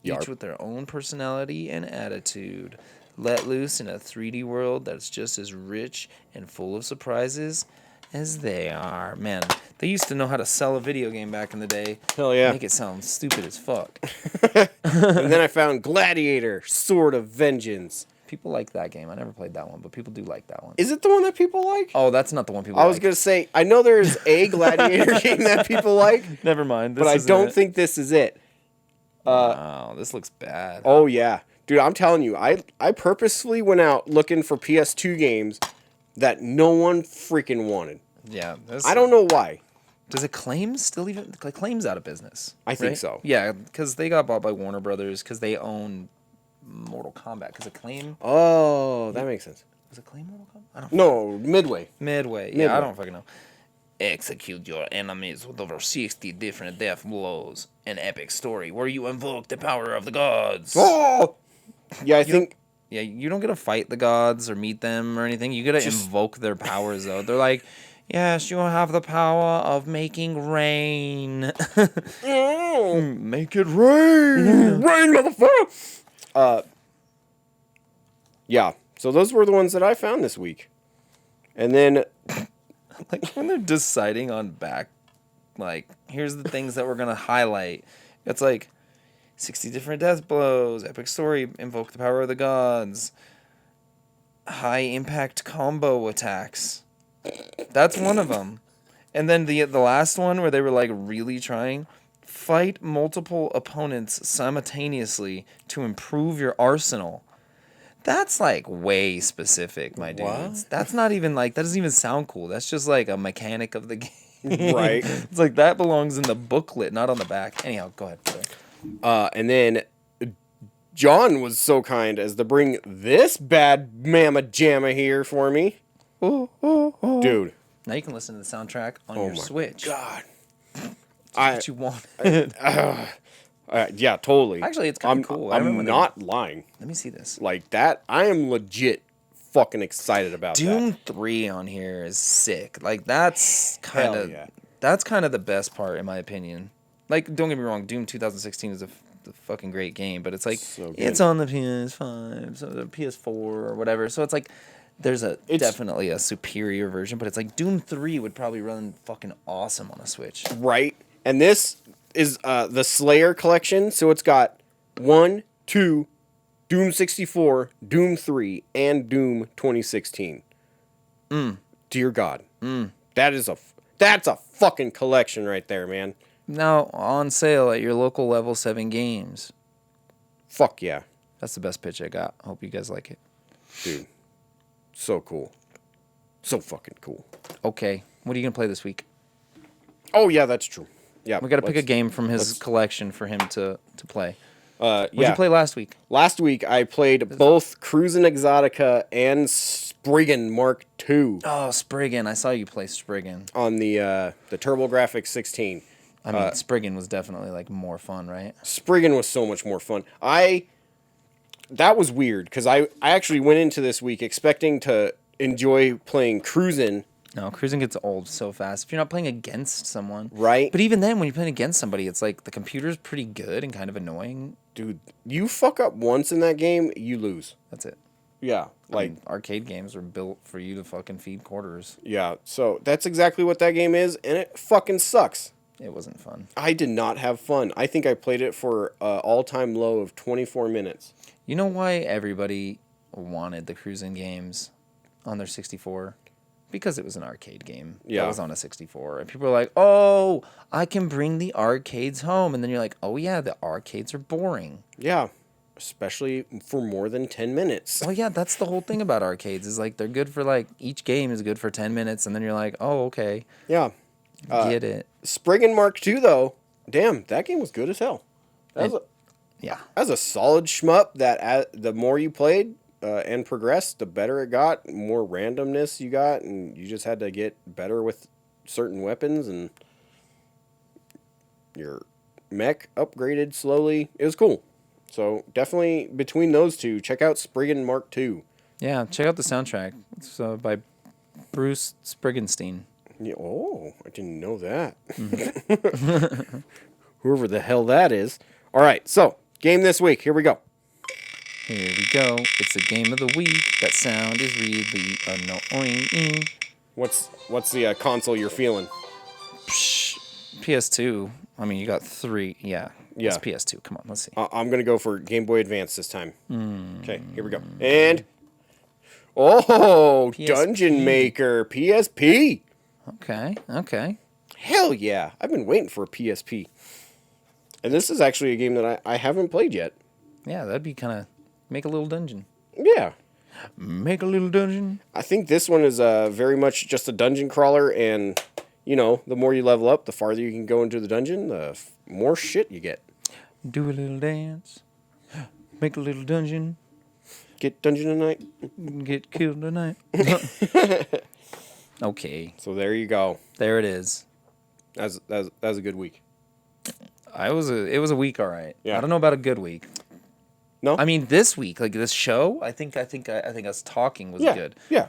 each with their own personality and attitude, let loose in a 3D world that's just as rich and full of surprises as they are. Man, they used to know how to sell a video game back in the day. Hell yeah. Make it sound stupid as fuck. And then I found Gladiator, Sword of Vengeance. People like that game. I never played that one, but people do like that one. Is it the one that people like? Oh, that's not the one people I like. was going to say, I know there's a Gladiator game that people like, Never mind. but I don't think this is it. Wow, this looks bad. Oh, yeah. Dude, I'm telling you, I purposefully went out looking for PS2 games that no one freaking wanted. Yeah. I don't know why. Does Acclaim still even... Acclaim's out of business. I think right? so. Yeah, because they got bought by Warner Brothers because they own Mortal Kombat. Because Acclaim... Oh, that makes sense. Was Acclaim Mortal Kombat? I don't No, Midway. Midway. Yeah, I don't fucking know. Execute your enemies with over 60 different death blows. An epic story where you invoke the power of the gods. Oh! Yeah, I think... Yeah, you don't get to fight the gods or meet them or anything. You get to invoke their powers, though. They're like, yes, you have the power of making rain. Make it rain. Rain, motherfucker! Yeah, so those were the ones that I found this week. And then... Like, when they're deciding on here's the things that we're going to highlight. It's like 60 different death blows, epic story, invoke the power of the gods, high impact combo attacks. That's one of them. And then the last one where they were like really trying, fight multiple opponents simultaneously to improve your arsenal. That's like way specific, my dudes. That's not even that doesn't even sound cool. That's just like a mechanic of the game. Right. It's like that belongs in the booklet, not on the back. Anyhow, go ahead. Sorry. And then John was so kind as to bring this bad mamma jamma here for me. Dude. Now you can listen to the soundtrack on your Switch. God. What you wanted. Yeah, totally. Actually, it's kind of cool. I'm not lying. Let me see this. Like that, I am legit fucking excited about Doom that. 3 on here is sick. Like that's kind of the best part in my opinion. Like, don't get me wrong, Doom 2016 is a fucking great game, but it's like it's on the PS5, so the PS4 or whatever. So it's like there's definitely a superior version, but it's like Doom 3 would probably run fucking awesome on a Switch. Right. And this is the Slayer collection, so it's got 1, 2, Doom 64, Doom 3, and Doom 2016. Dear God. That is That's a fucking collection right there, man. Now on sale at your local Level 7 games. Fuck yeah. That's the best pitch I got. Hope you guys like it. Dude. So cool. So fucking cool. Okay. What are you going to play this week? Oh, yeah, that's true. Yeah. We got to pick a game from his collection for him to play. What'd you play last week? Last week, I played both Cruis'n Exotica and Spriggin Mark II. Oh, Spriggin. I saw you play Spriggin. On the TurboGrafx 16. I mean, Spriggin was definitely, like, more fun, right? Spriggin was so much more fun. That was weird, because I actually went into this week expecting to enjoy playing Cruis'n. No, Cruis'n gets old so fast. If you're not playing against someone. Right. But even then, when you're playing against somebody, it's like the computer's pretty good and kind of annoying. Dude, you fuck up once in that game, you lose. That's it. Yeah. Like, I mean, arcade games are built for you to fucking feed quarters. Yeah, so that's exactly what that game is, and it fucking sucks. It wasn't fun. I did not have fun. I think I played it for an all-time low of 24 minutes. You know why everybody wanted the Cruis'n games on their 64? Because it was an arcade game. Yeah. That was on a 64. And people are like, oh, I can bring the arcades home. And then you're like, oh, yeah, the arcades are boring. Yeah, especially for more than 10 minutes. Well, yeah, that's the whole thing about arcades is like they're good for like each game is good for 10 minutes. And then you're like, oh, okay. Yeah. Get it. Spriggin Mark II, though, damn, that game was good as hell. Yeah. That's a solid shmup that the more you played and progressed, the better it got, more randomness you got, and you just had to get better with certain weapons, and your mech upgraded slowly. It was cool. So definitely between those two, check out Spriggin Mark II. Yeah, check out the soundtrack. It's by Bruce Spriggenstein. Yeah, oh, I didn't know that. Mm-hmm. Whoever the hell that is. All right, so game this week. Here we go. Here we go. It's the game of the week. That sound is really annoying. What's the console you're feeling? PS2. I mean, you got 3. Yeah. Yeah. It's PS2. Come on, let's see. I'm going to go for Game Boy Advance this time. Okay, here we go. And, oh, PSP. Dungeon Maker, PSP. Okay. Hell yeah. I've been waiting for a PSP. And this is actually a game that I haven't played yet. Yeah, that'd be kind of... Make a little dungeon. Yeah. Make a little dungeon. I think this one is very much just a dungeon crawler, and, you know, the more you level up, the farther you can go into the dungeon, the more shit you get. Do a little dance. Make a little dungeon. Get dungeon tonight. Get killed tonight. Okay. So there you go. There it is. That was a good week. It was a week, all right. Yeah. I don't know about a good week. No? I mean, this week, like this show, I think us talking was good. Yeah.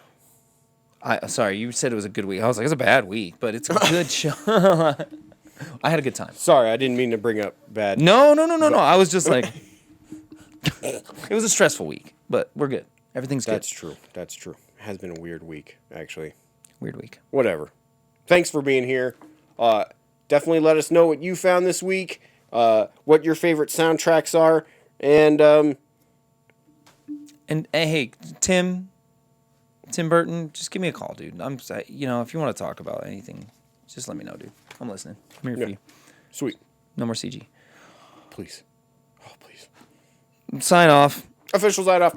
Sorry, you said it was a good week. I was like, it's a bad week, but it's a good show. I had a good time. Sorry, I didn't mean to bring up bad. No. I was just like, it was a stressful week, but we're good. Everything's good. That's true. It has been a weird week, actually. Weird week. Whatever. Thanks for being here. Definitely let us know what you found this week, what your favorite soundtracks are, and hey, Tim Burton, just give me a call, dude. If you want to talk about anything, just let me know, dude. I'm listening. I'm here for you. Sweet. No more CG. Please. Oh, please. Sign off. Official sign off.